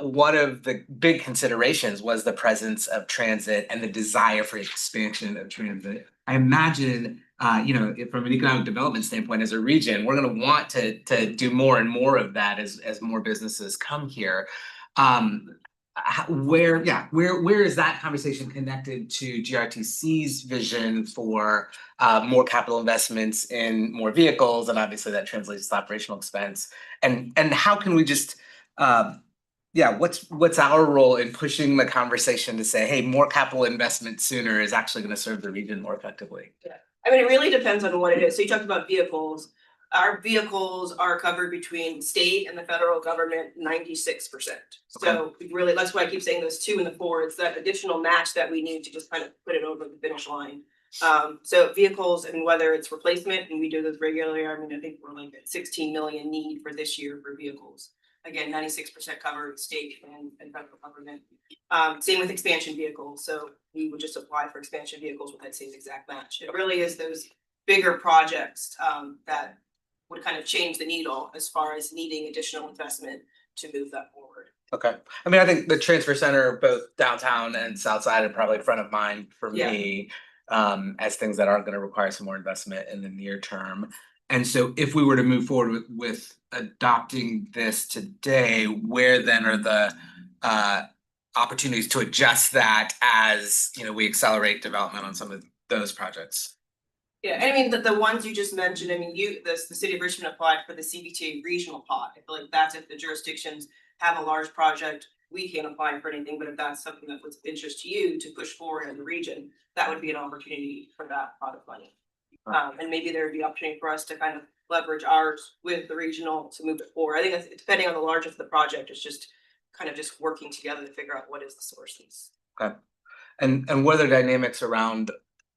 one of the big considerations was the presence of transit and the desire for expansion of transit. I imagine, from an economic development standpoint, as a region, we're gonna want to do more and more of that as more businesses come here. Where is that conversation connected to GRTC's vision for more capital investments in more vehicles, and obviously that translates to operational expense, and how can we just what's our role in pushing the conversation to say, hey, more capital investment sooner is actually going to serve the region more effectively? Yeah, I mean, it really depends on what it is. So you talked about vehicles. Our vehicles are covered between state and the federal government 96%. So really, that's why I keep saying those 2 and the 4. It's that additional match that we need to just kind of put it over the finish line. So vehicles, and whether it's replacement, and we do this regularly. I mean, I think we're like at 16 million need for this year for vehicles. Again, 96% covered state and federal government. Same with expansion vehicles. So we would just apply for expansion vehicles with that same exact match. It really is those bigger projects that would kind of change the needle as far as needing additional investment to move that forward. Okay. I mean, I think the transfer center, both downtown and south side, are probably front of mind for me as things that are going to require some more investment in the near term. And so if we were to move forward with adopting this today, where then are the opportunities to adjust that as, we accelerate development on some of those projects? Yeah, and I mean, the ones you just mentioned, I mean, the city of Richmond applied for the CVTA regional pot. I feel like that's if the jurisdictions have a large project, we can't apply for anything, but if that's something that was of interest to you to push forward in the region, that would be an opportunity for that pot of money. And maybe there would be opportunity for us to kind of leverage ours with the regional to move it forward. I think it's depending on the largest of the project, it's just kind of just working together to figure out what is the sources. Okay. And what are the dynamics around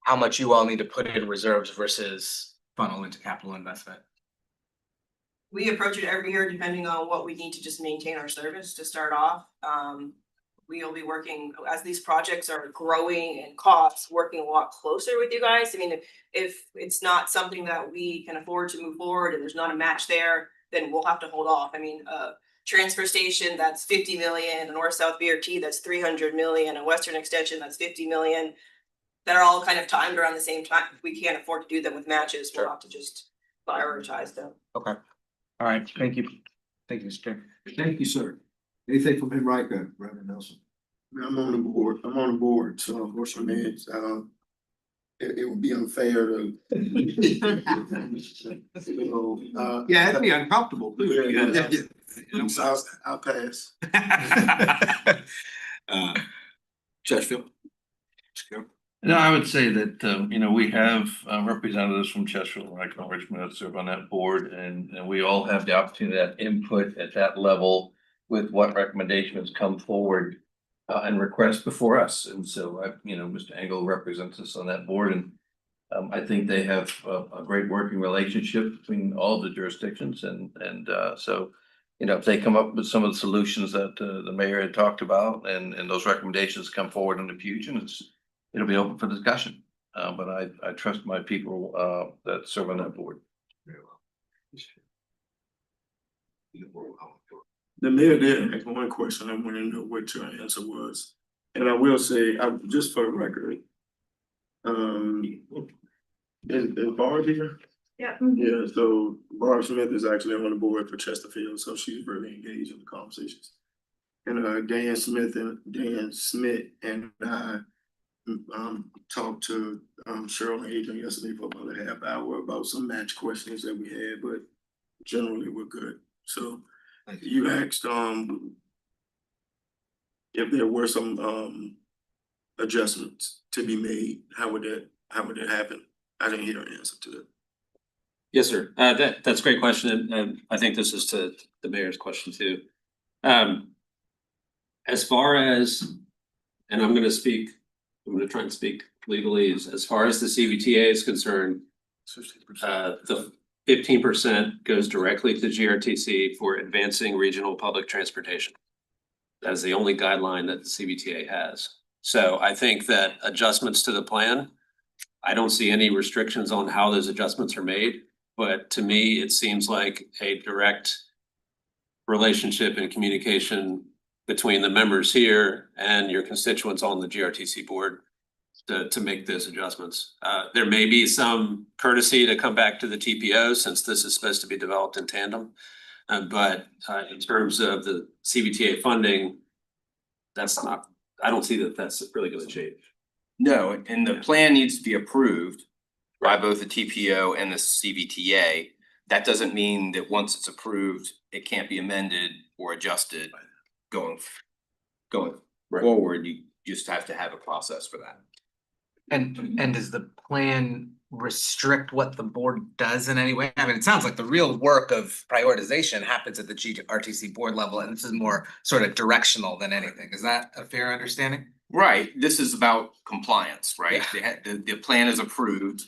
how much you all need to put in reserves versus funnel into capital investment? We approach it every year depending on what we need to just maintain our service to start off. We'll be working, as these projects are growing in costs, working a lot closer with you guys. I mean, if it's not something that we can afford to move forward and there's not a match there, then we'll have to hold off. I mean, transfer station, that's 50 million, a north-south BRT, that's 300 million, a western extension, that's 50 million. That are all kind of timed around the same time. If we can't afford to do them with matches, we'll have to just prioritize them. Okay. All right. Thank you. Thank you, Mr. Chair. Thank you, sir. Anything from him, right, Reverend Nelson? I'm on the board, so unfortunately, it would be unfair to. Yeah, it'd be uncomfortable. So I'll pass. Judge Phil. No, I would say that, we have representatives from Chester, Michael, Richmond that serve on that board, and we all have the opportunity to have input at that level with what recommendations come forward and requests before us. And so, Mr. Engel represents us on that board, and I think they have a great working relationship between all the jurisdictions, and so, if they come up with some of the solutions that the mayor had talked about, and those recommendations come forward in the future, it'll be open for discussion. But I trust my people that serve on that board. Very well. The mayor did ask one question. I want to know what your answer was. And I will say, just for the record, is Barb here? Yeah. Yeah, so Barb Smith is actually on the board for Chesterfield, so she's really engaged in the conversations. And Dan Smith and I talked to Cheryl and Adrian yesterday for about a half hour about some match questions that we had, but generally we're good. So you asked if there were some adjustments to be made, how would that happen? I didn't hear an answer to that. Yes, sir. That's a great question, and I think this is to the mayor's question too. As far as, and I'm going to try and speak legally, as far as the CVTA is concerned, the 15% goes directly to GRTC for advancing regional public transportation. That is the only guideline that the CVTA has. So I think that adjustments to the plan, I don't see any restrictions on how those adjustments are made, but to me, it seems like a direct relationship and communication between the members here and your constituents on the GRTC board to make those adjustments. There may be some courtesy to come back to the TPO since this is supposed to be developed in tandem. But in terms of the CVTA funding, that's not, I don't see that that's really gonna change. No, and the plan needs to be approved by both the TPO and the CVTA. That doesn't mean that once it's approved, it can't be amended or adjusted going forward. You just have to have a process for that. And does the plan restrict what the board does in any way? I mean, it sounds like the real work of prioritization happens at the GRTC board level, and this is more sort of directional than anything. Is that a fair understanding? Right, this is about compliance, right? The plan is approved.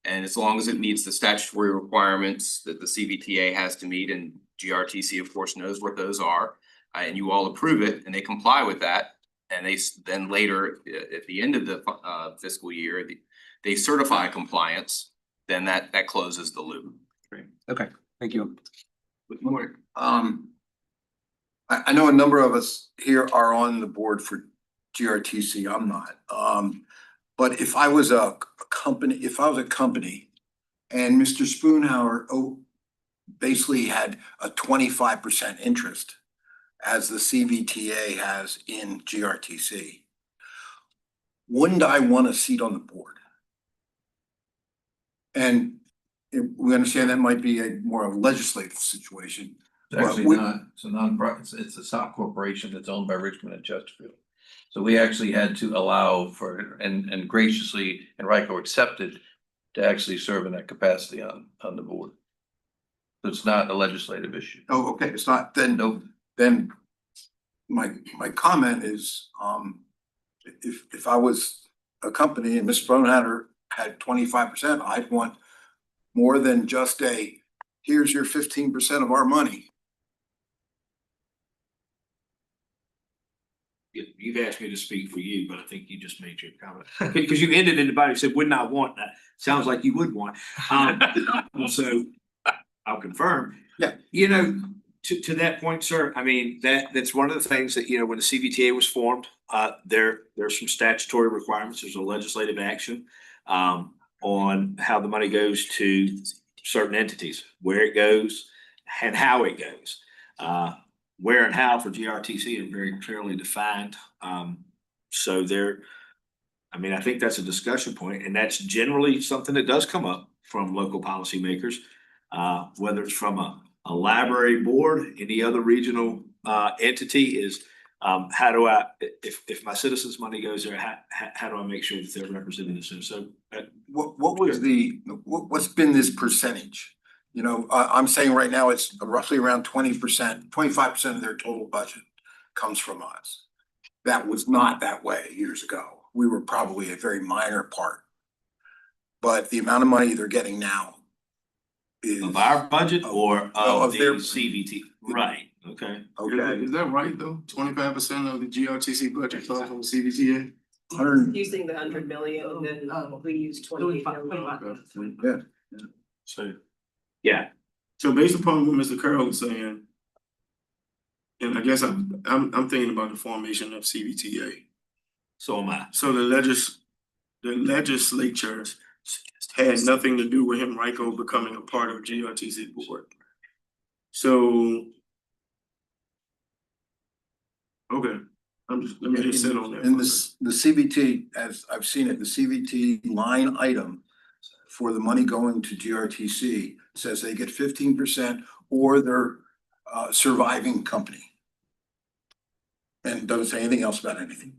And as long as it meets the statutory requirements that the CVTA has to meet, and GRTC of course knows what those are. And you all approve it and they comply with that. And then later, at the end of the fiscal year, they certify compliance, then that closes the loop. Great. Okay, thank you. More, I know a number of us here are on the board for GRTC, I'm not. But if I was a company and Mr. Spoonhour basically had a 25% interest as the CVTA has in GRTC, wouldn't I want a seat on the board? And we understand that might be a more of a legislative situation. It's actually not, it's a non-profit, it's a stock corporation that's owned by Richmond and Chesterfield. So we actually had to allow for, and graciously, Enrico accepted to actually serve in that capacity on the board. So it's not a legislative issue. Oh, okay, it's not, then my comment is, if I was a company and Ms. Spoonhour had 25%, I'd want more than just here's your 15% of our money. You've asked me to speak for you, but I think you just made your comment. Because you ended in the body, said would not want that. Sounds like you would want. So I'll confirm. Yeah. You know, to that point, sir, I mean, that's one of the things that, you know, when the CVTA was formed, there's some statutory requirements. There's a legislative action on how the money goes to certain entities, where it goes and how it goes. Where and how for GRTC are very clearly defined. So I mean, I think that's a discussion point, and that's generally something that does come up from local policymakers, whether it's from a library board, any other regional entity is, how do I, if my citizens' money goes there, how do I make sure that they're represented in this? So what's been this percentage? You know, I'm saying right now it's roughly around 20%, 25% of their total budget comes from us. That was not that way years ago. We were probably a very minor part. But the amount of money they're getting now is of our budget or of their CVT? Right, okay. Okay. Is that right though? 25% of the GRTC budget comes from CVTA? Using the 100 million, then we use 28 million. Yeah. So, yeah. So based upon what Mr. Carroll is saying, and I guess I'm thinking about the formation of CVTA. So am I. So the legislature had nothing to do with Enrico becoming a part of GRTC board. So. Okay, let me just sit on that. And the CVT, as I've seen it, the CVT line item for the money going to GRTC says they get 15% or their surviving company. And doesn't say anything else about anything.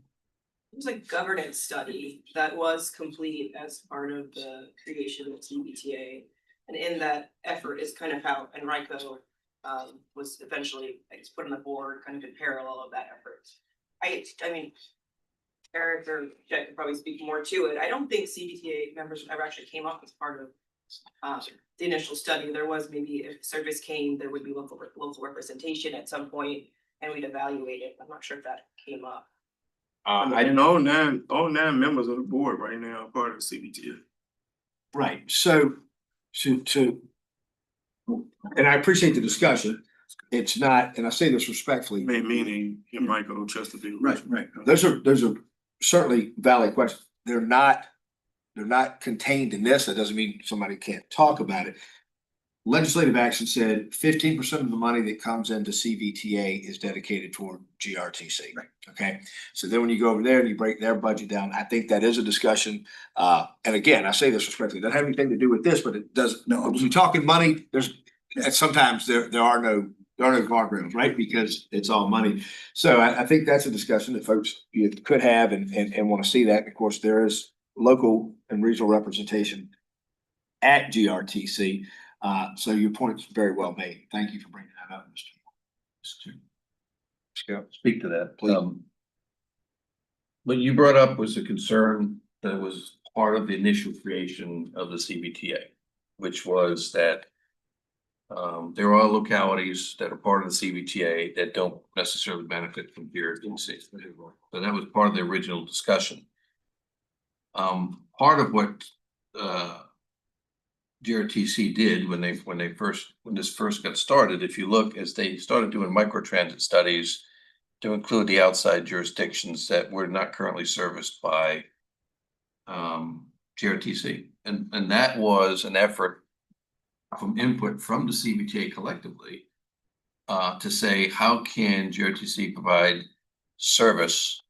It was a governance study that was complete as part of the creation of CVTA. And in that effort is kind of how Enrico was eventually, I guess, put on the board, kind of in parallel of that effort. I mean, Eric or Jack could probably speak more to it. I don't think CVTA members ever actually came up as part of the initial study. There was maybe if service came, there would be local representation at some point, and we'd evaluate it. I'm not sure if that came up. And all nine members of the board right now are part of CVTA. Right, so, and I appreciate the discussion. It's not, and I say this respectfully. Meaning, Michael Chesterfield. Right. Those are certainly valid questions. They're not contained in this. That doesn't mean somebody can't talk about it. Legislative action said 15% of the money that comes into CVTA is dedicated toward GRTC. Right. Okay, so then when you go over there and you break their budget down, I think that is a discussion. And again, I say this respectfully, it doesn't have anything to do with this, but it does. No, when you're talking money, there's sometimes there are no guardrails, right? Because it's all money. So I think that's a discussion that folks you could have and want to see that. Of course, there is local and regional representation at GRTC. So your point's very well made. Thank you for bringing that up, Mr. Speak to that. Please. What you brought up was a concern that was part of the initial creation of the CVTA, which was that there are localities that are part of the CVTA that don't necessarily benefit from GRTC. So that was part of the original discussion. Part of what GRTC did when this first got started, if you look, as they started doing microtransit studies to include the outside jurisdictions that were not currently serviced by GRTC. And that was an effort from input from the CVTA collectively to say, how can GRTC provide service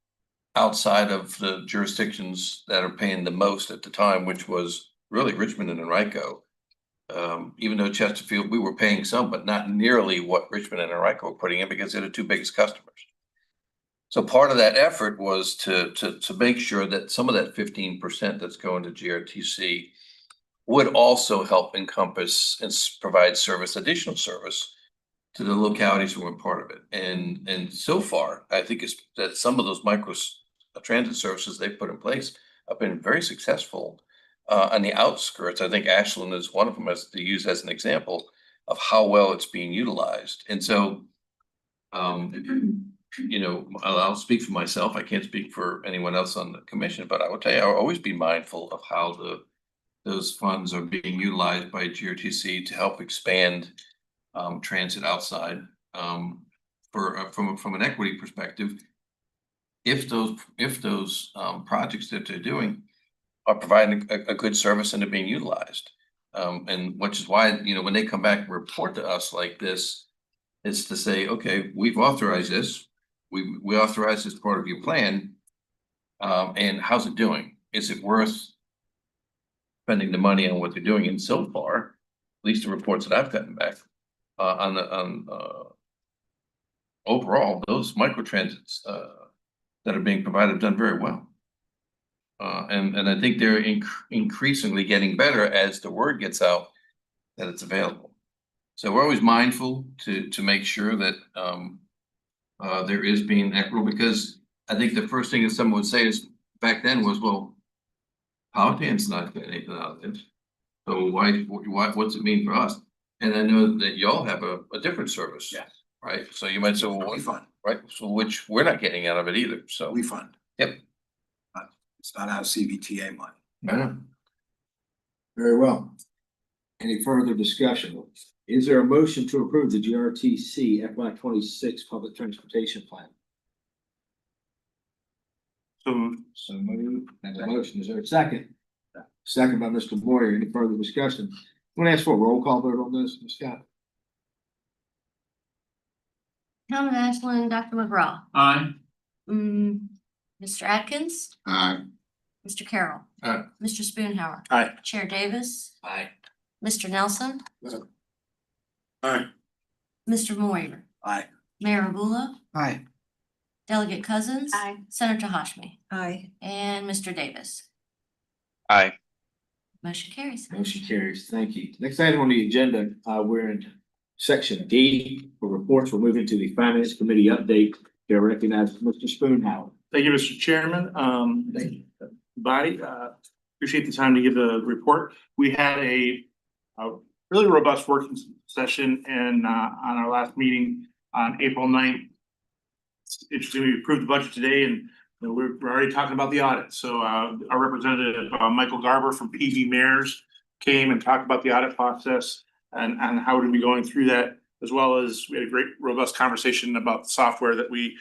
outside of the jurisdictions that are paying the most at the time, which was really Richmond and Henrico. Even though Chesterfield, we were paying some, but not nearly what Richmond and Henrico were putting in because they're the two biggest customers. So part of that effort was to make sure that some of that 15% that's going to GRTC would also help encompass and provide additional service to the localities who weren't part of it. And so far, I think it's that some of those micro transit services they've put in place have been very successful on the outskirts. I think Ashland is one of them as to use as an example of how well it's being utilized. And so, you know, I'll speak for myself. I can't speak for anyone else on the commission, but I would tell you, I'll always be mindful of how those funds are being utilized by GRTC to help expand transit outside from an equity perspective. If those projects that they're doing are providing a good service and they're being utilized, and which is why, you know, when they come back and report to us like this, it's to say, okay, we've authorized this, we authorized this part of your plan, and how's it doing? Is it worth spending the money on what they're doing? And so far, at least the reports that I've gotten back overall, those microtransits that are being provided have done very well. And I think they're increasingly getting better as the word gets out that it's available. So we're always mindful to make sure that there is being equitable, because I think the first thing that someone would say is back then was, well, Powhatan's not getting anything out of this, so what's it mean for us? And I know that y'all have a different service. Yes. Right? So you might say, well, We fund. right? So which we're not getting out of it either, so. We fund. Yep. It's not out of CVTA money. Yeah. Very well. Any further discussion? Is there a motion to approve the GRTC FY26 public transportation plan? So moved. That's a motion. Is there a second? Second by Mr. Moyer. Any further discussion? I'm gonna ask for a roll call vote on this, Ms. Scott. Town of Ashland, Dr. McGraw. Aye. Mr. Atkins, Aye. Mr. Carroll. Aye. Mr. Spoonhour. Aye. Chair Davis, Aye. Mr. Nelson, Aye. Mr. Moyer, Aye. Mayor Avula, Hi. Delegate Cousins. Aye. Senator Hashmi, Aye. and Mr. Davis. Aye. Motion carries. Motion carries. Thank you. Next item on the agenda, we're in section D for reports. We're moving to the Finance Committee update. Here, recognize Mr. Spoonhour. Thank you, Mr. Chairman. Body, appreciate the time to give the report. We had a really robust working session on our last meeting on April 9th. It's interesting, we approved the budget today, and we're already talking about the audit. So our representative, Michael Garber from PV Mayors, came and talked about the audit process and how to be going through that, as well as we had a great robust conversation about the software that we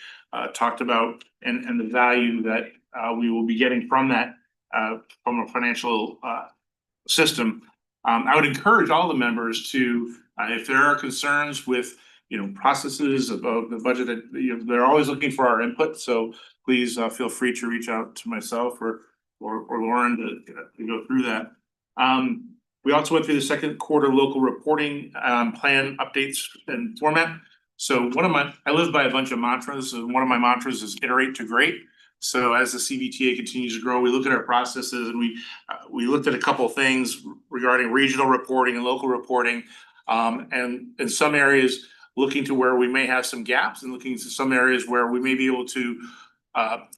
talked about and the value that we will be getting from that from a financial system. I would encourage all the members to, if there are concerns with, processes about the budget, that, they're always looking for our input. So please feel free to reach out to myself or Lauren to go through that. We also went through the second quarter local reporting plan updates and format. So I live by a bunch of mantras, and one of my mantras is iterate to great. So as the CVTA continues to grow, we look at our processes, and we looked at a couple of things regarding regional reporting and local reporting. And in some areas, looking to where we may have some gaps, and looking to some areas where we may be able to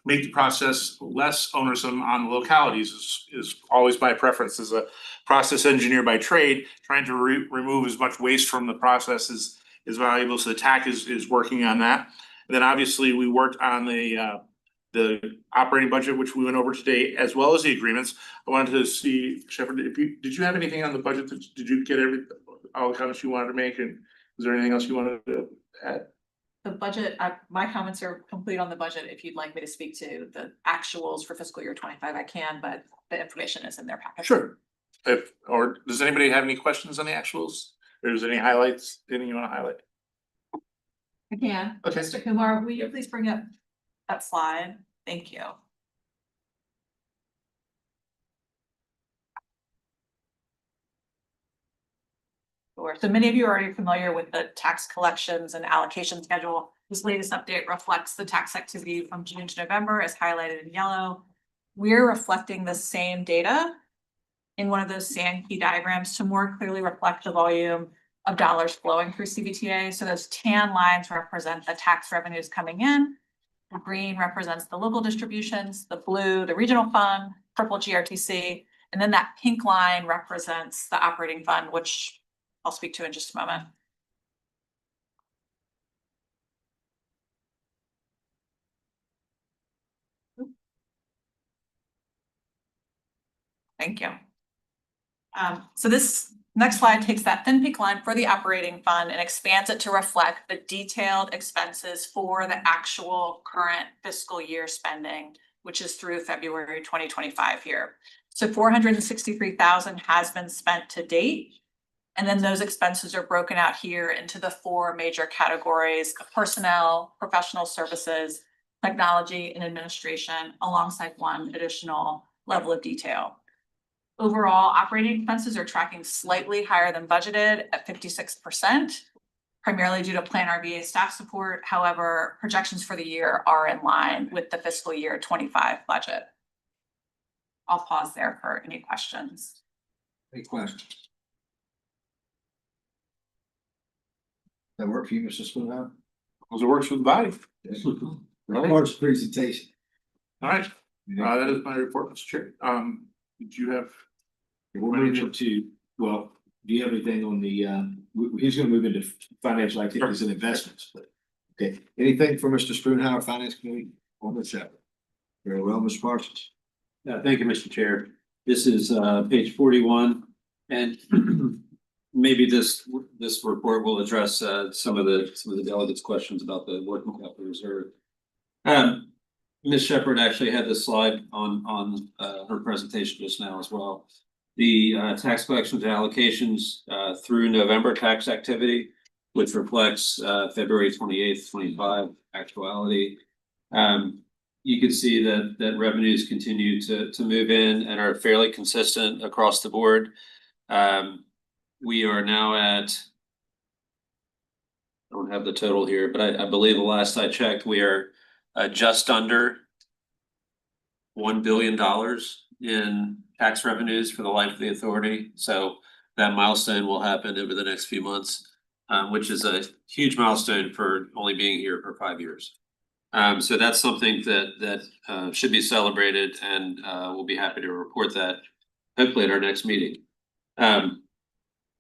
make the process less onerous on the localities is always my preference as a process engineer by trade. Trying to remove as much waste from the process is valuable. So the TAC is working on that. And then obviously we worked on the operating budget, which we went over today, as well as the agreements. I wanted to see, Shepherd, did you have anything on the budget? Did you get all the comments you wanted to make? And is there anything else you wanted to add? The budget, my comments are complete on the budget. If you'd like me to speak to the actuals for fiscal year 25, I can, but the information is in their package. Sure. Or does anybody have any questions on the actuals? Or is there any highlights, anything you want to highlight? I can. Okay. Mr. Kumar, will you please bring up that slide? Thank you. Sure. So many of you are already familiar with the tax collections and allocation schedule. This latest update reflects the tax activity from June to November as highlighted in yellow. We're reflecting the same data in one of those sand key diagrams to more clearly reflect the volume of dollars flowing through CVTA. So those tan lines represent the tax revenues coming in. The green represents the local distributions, the blue, the regional fund, purple GRTC, and then that pink line represents the operating fund, which I'll speak to in just a moment. Thank you. So this next slide takes that thin pink line for the operating fund and expands it to reflect the detailed expenses for the actual current fiscal year spending, which is through February 2025 here. So 463,000 has been spent to date. And then those expenses are broken out here into the four major categories of personnel, professional services, technology, and administration, alongside one additional level of detail. Overall, operating expenses are tracking slightly higher than budgeted at 56%, primarily due to Plan RVA staff support. However, projections for the year are in line with the fiscal year 25 budget. I'll pause there for any questions. Any questions? That work for you, Mr. Spoonhouse? Because it works for the body. Large presentation. All right, that is my report, Mr. Chair. Did you have? We'll move into, well, do you have anything on the, he's gonna move into financial activities and investments, but, okay. Anything for Mr. Spoonhouse, Finance Committee on this chapter? Very well, Mr. Parsons. Thank you, Mr. Chair. This is page 41, and maybe this report will address some of the delegates' questions about the working capital reserve. Ms. Shepherd actually had this slide on her presentation just now as well. The tax collections and allocations through November tax activity, which reflects February 28th, 25 actuality. You can see that revenues continue to move in and are fairly consistent across the board. We are now at, I don't have the total here, but I believe the last I checked, we are just under $1 billion in tax revenues for the life of the authority. So that milestone will happen over the next few months, which is a huge milestone for only being here for 5 years. So that's something that should be celebrated, and we'll be happy to report that hopefully at our next meeting.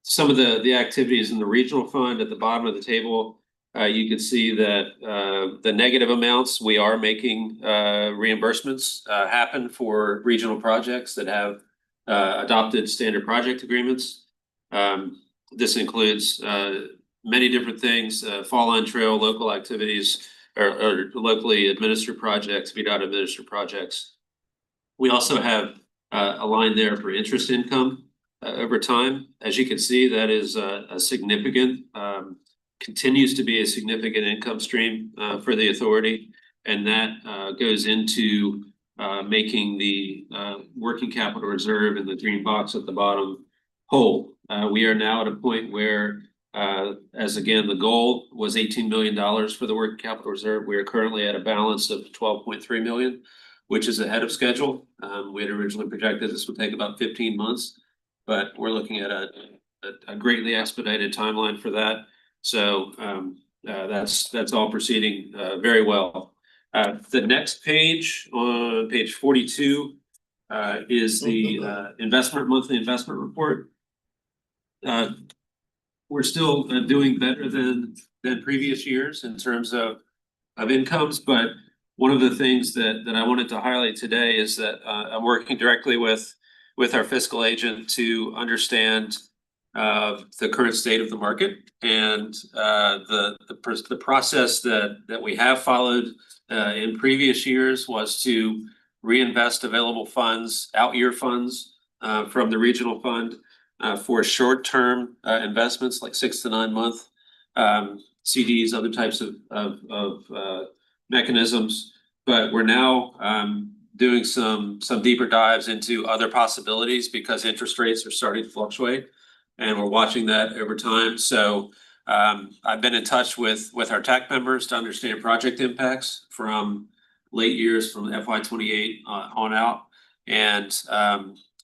Some of the activities in the regional fund at the bottom of the table, you can see that the negative amounts, we are making reimbursements happen for regional projects that have adopted standard project agreements. This includes many different things, fall on trail, local activities, or locally administered projects, VDOT administered projects. We also have a line there for interest income over time. As you can see, that is a significant, continues to be a significant income stream for the authority. And that goes into making the working capital reserve in the green box at the bottom whole. We are now at a point where, as again, the goal was $18 million for the working capital reserve. We are currently at a balance of 12.3 million, which is ahead of schedule. We had originally projected this would take about 15 months, but we're looking at a greatly expedited timeline for that. So that's all proceeding very well. The next page, on page 42, is the monthly investment report. We're still doing better than previous years in terms of incomes, but one of the things that I wanted to highlight today is that I'm working directly with our fiscal agent to understand the current state of the market and the process that we have followed in previous years was to reinvest available funds, out-year funds from the regional fund for short-term investments like 6 to 9 month CDs, other types of mechanisms. But we're now doing some deeper dives into other possibilities because interest rates are starting to fluctuate, and we're watching that over time. So I've been in touch with our TAC members to understand project impacts from late years from FY28 on out, and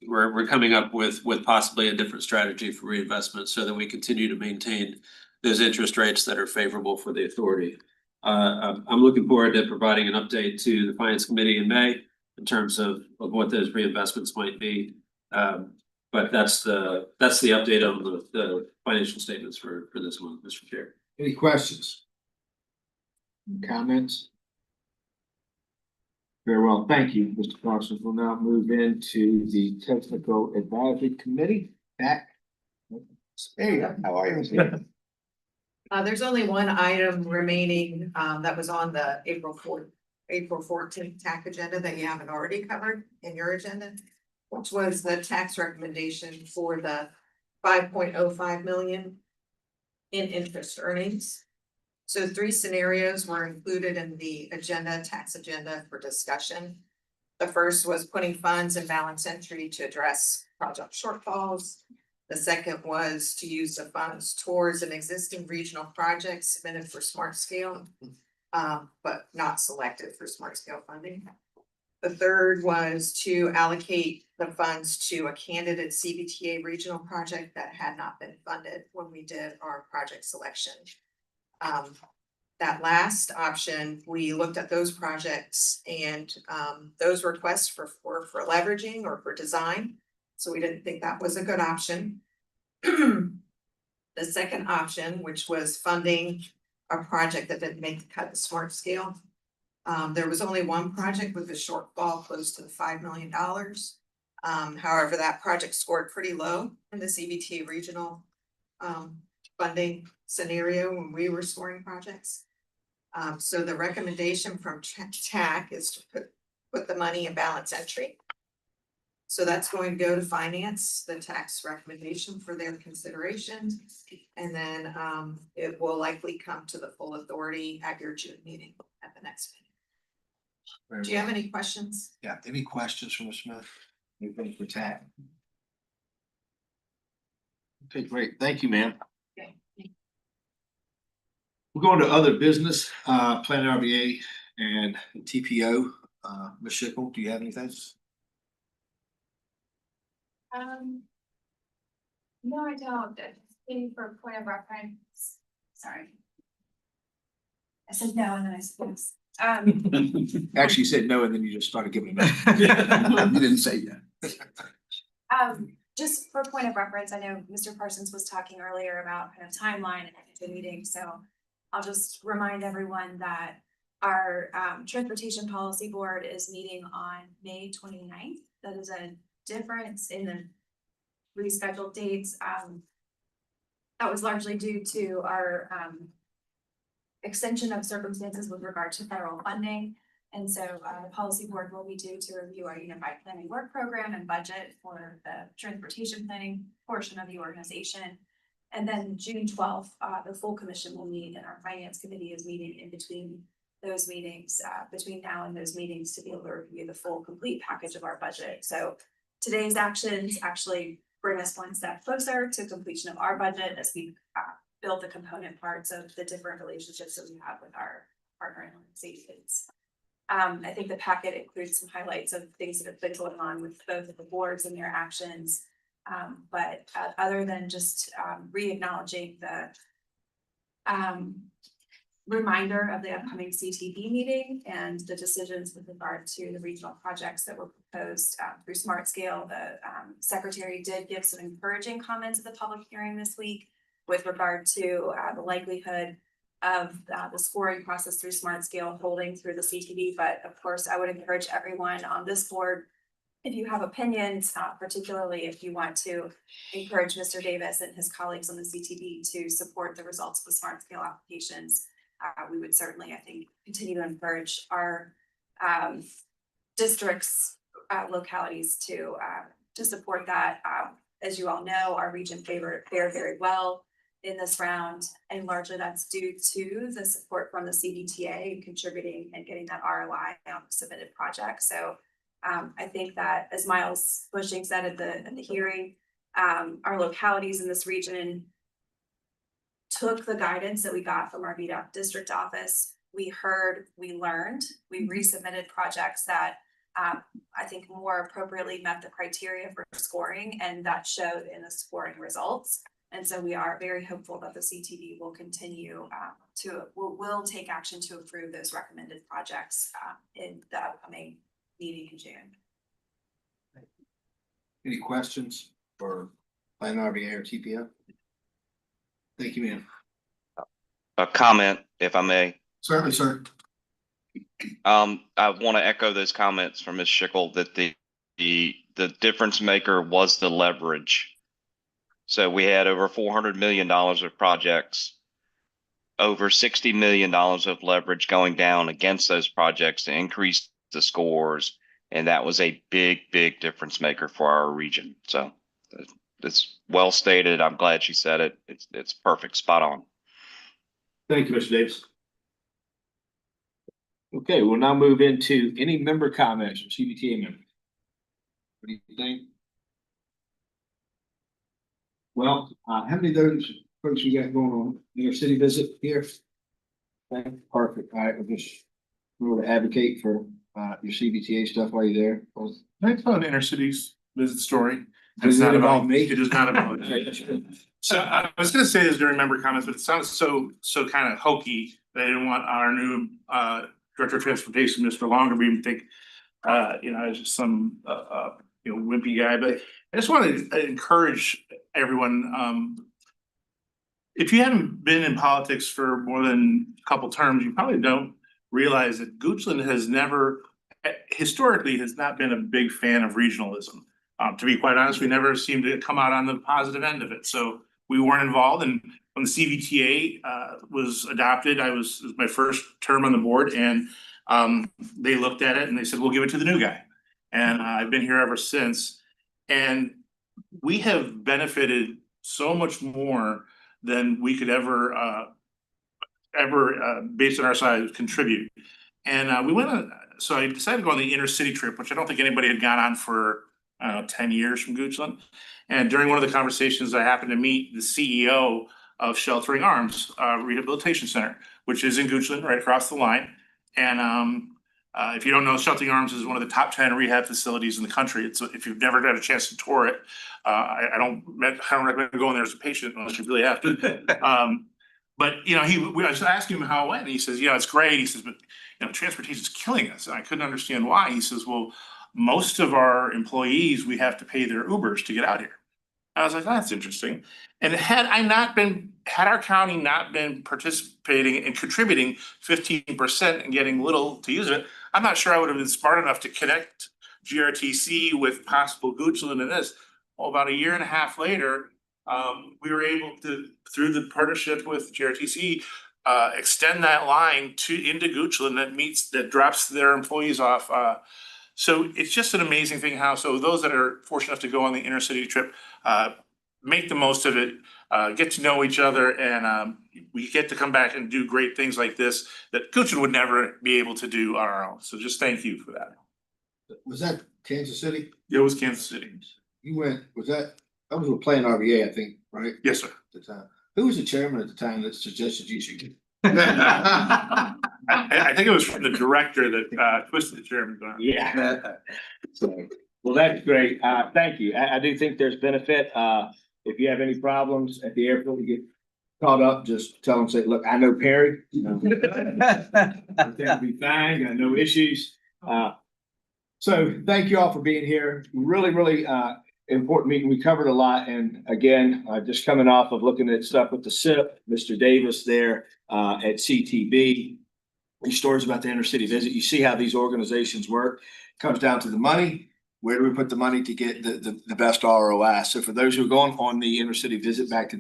we're coming up with possibly a different strategy for reinvestment so that we continue to maintain those interest rates that are favorable for the authority. I'm looking forward to providing an update to the Finance Committee in May in terms of what those reinvestments might be. But that's the update on the financial statements for this month, Mr. Chair. Any questions? Comments? Very well, thank you, Mr. Parsons. We'll now move into the Technical Advisory Committee. Back. Hey, how are you? There's only one item remaining, that was on the April 14th TAC agenda that you haven't already covered in your agenda, which was the tax recommendation for the 5.05 million in interest earnings. So 3 scenarios were included in the tax agenda for discussion. The first was putting funds in balance entry to address project shortfalls. The second was to use the funds towards an existing regional project submitted for smart scale, but not selected for smart scale funding. The third was to allocate the funds to a candidate CVTA regional project that had not been funded when we did our project selection. That last option, we looked at those projects and those requests for leveraging or for design. So we didn't think that was a good option. The second option, which was funding a project that didn't make the cut to smart scale. There was only one project with a shortfall close to the $5 million. However, that project scored pretty low in the CVTA regional funding scenario when we were scoring projects. So the recommendation from TAC is to put the money in balance entry. So that's going to go to finance, the tax recommendation for their consideration. And then it will likely come to the full authority at your June meeting at the next meeting. Do you have any questions? Yeah, any questions from Ms. Smith? Anything for TAC? Okay, great. Thank you, ma'am. Okay. We're going to other business, Plan RBA and TPO. Ms. Schickel, do you have anything? No, I don't. Just for point of reference. Sorry. I said no and then I said yes. Actually, you said no, and then you just started giving it. You didn't say that. Just for point of reference, I know Mr. Parsons was talking earlier about kind of timeline and the meeting, so I'll just remind everyone that our Transportation Policy Board is meeting on May 29th. That is a difference in the rescheduled dates. That was largely due to our extension of circumstances with regard to federal funding. And so the policy board will be due to review our unified planning work program and budget for the transportation planning portion of the organization. And then June 12th, the full commission will meet, and our finance committee is meeting in between those meetings, between now and those meetings, to be able to review the full complete package of our budget. So today's actions actually bring us one step closer to completion of our budget as we build the component parts of the different relationships that we have with our partner organizations. I think the packet includes some highlights of things that have been going on with both of the boards and their actions. But other than just re-acknowledging the reminder of the upcoming CTV meeting and the decisions with regard to the regional projects that were proposed through Smart Scale, the secretary did give some encouraging comments at the public hearing this week with regard to the likelihood of the scoring process through Smart Scale holding through the CTV. But of course, I would encourage everyone on this board, if you have opinions, particularly if you want to encourage Mr. Davis and his colleagues on the CTV to support the results of the Smart Scale applications, we would certainly, I think, continue to encourage our districts, localities to support that. As you all know, our region fared very well in this round, and largely that's due to the support from the CVTA and contributing and getting that ROI on submitted projects. So I think that, as Miles Bushing said at the hearing, our localities in this region took the guidance that we got from our VDOT district office. We heard, we learned, we resubmitted projects that I think more appropriately met the criteria for scoring, and that showed in the scoring results. And so we are very hopeful that the CTV will continue will take action to approve those recommended projects in the upcoming meeting in June. Any questions for Plan RVA or TPO? Thank you, ma'am. A comment, if I may. Certainly, sir. I want to echo those comments from Ms. Schickel that the difference maker was the leverage. So we had over $400 million of projects, over $60 million of leverage going down against those projects to increase the scores. And that was a big difference maker for our region. So it's well stated. I'm glad she said it. It's perfect, spot on. Thank you, Mr. Davis. Okay, we'll now move into any member comments from CVTA members. What do you think? Well, how many of those folks you got going on your city visit here? Okay, perfect. All right, we'll just we'll advocate for your CVTA stuff while you're there. Can I tell an inner cities visit story? Does it involve me? It is not about me. So I was gonna say this during member comments, but it sounds so kind of hokey that I didn't want our new Director of Transportation, Mr. Longerbeam, to think I was just some wimpy guy. But I just want to encourage everyone. If you haven't been in politics for more than a couple terms, you probably don't realize that Goochland has never, historically, has not been a big fan of regionalism. To be quite honest, we never seemed to come out on the positive end of it. So we weren't involved. And when the CVTA was adopted, it was my first term on the board, and they looked at it and they said, we'll give it to the new guy. And I've been here ever since. And we have benefited so much more than we could ever based on our size, contribute. And we went on, so I decided to go on the inner city trip, which I don't think anybody had gone on for 10 years from Goochland. And during one of the conversations, I happened to meet the CEO of Sheltering Arms Rehabilitation Center, which is in Goochland, right across the line. And if you don't know, Sheltering Arms is one of the top 10 rehab facilities in the country. It's if you've never had a chance to tour it, I don't recommend going there as a patient unless you really have to. But I was asking him how it went, and he says, it's great. He says, but transportation is killing us. And I couldn't understand why. He says, well, most of our employees, we have to pay their Ubers to get out here. I was like, oh, that's interesting. And had our county not been participating and contributing 15% and getting little to use it, I'm not sure I would have been smart enough to connect GRTC with possible Goochland and this. Well, about a year and a half later, we were able to, through the partnership with GRTC, extend that line into Goochland that drops their employees off. So it's just an amazing thing how, so those that are fortunate enough to go on the intercity trip, make the most of it, get to know each other, and we get to come back and do great things like this that Goochland would never be able to do on our own. So just thank you for that. Was that Kansas City? It was Kansas City. You went, that was with Plan RVA, I think, right? Yes, sir. At the time. Who was the chairman at the time that suggested you should? I think it was from the director that twisted the chairman's arm. Yeah. So, well, that's great. Thank you. I do think there's benefit. If you have any problems at the airport, you get caught up, just tell them, say, look, I know Perry. Everything will be fine. Got no issues. So thank you all for being here. Really, important meeting. We covered a lot. And again, just coming off of looking at stuff with the SIP, Mr. Davis there at CTB, these stories about the intercity visit, you see how these organizations work. It comes down to the money. Where do we put the money to get the best ROI? So for those who are going on the intercity visit, back to that.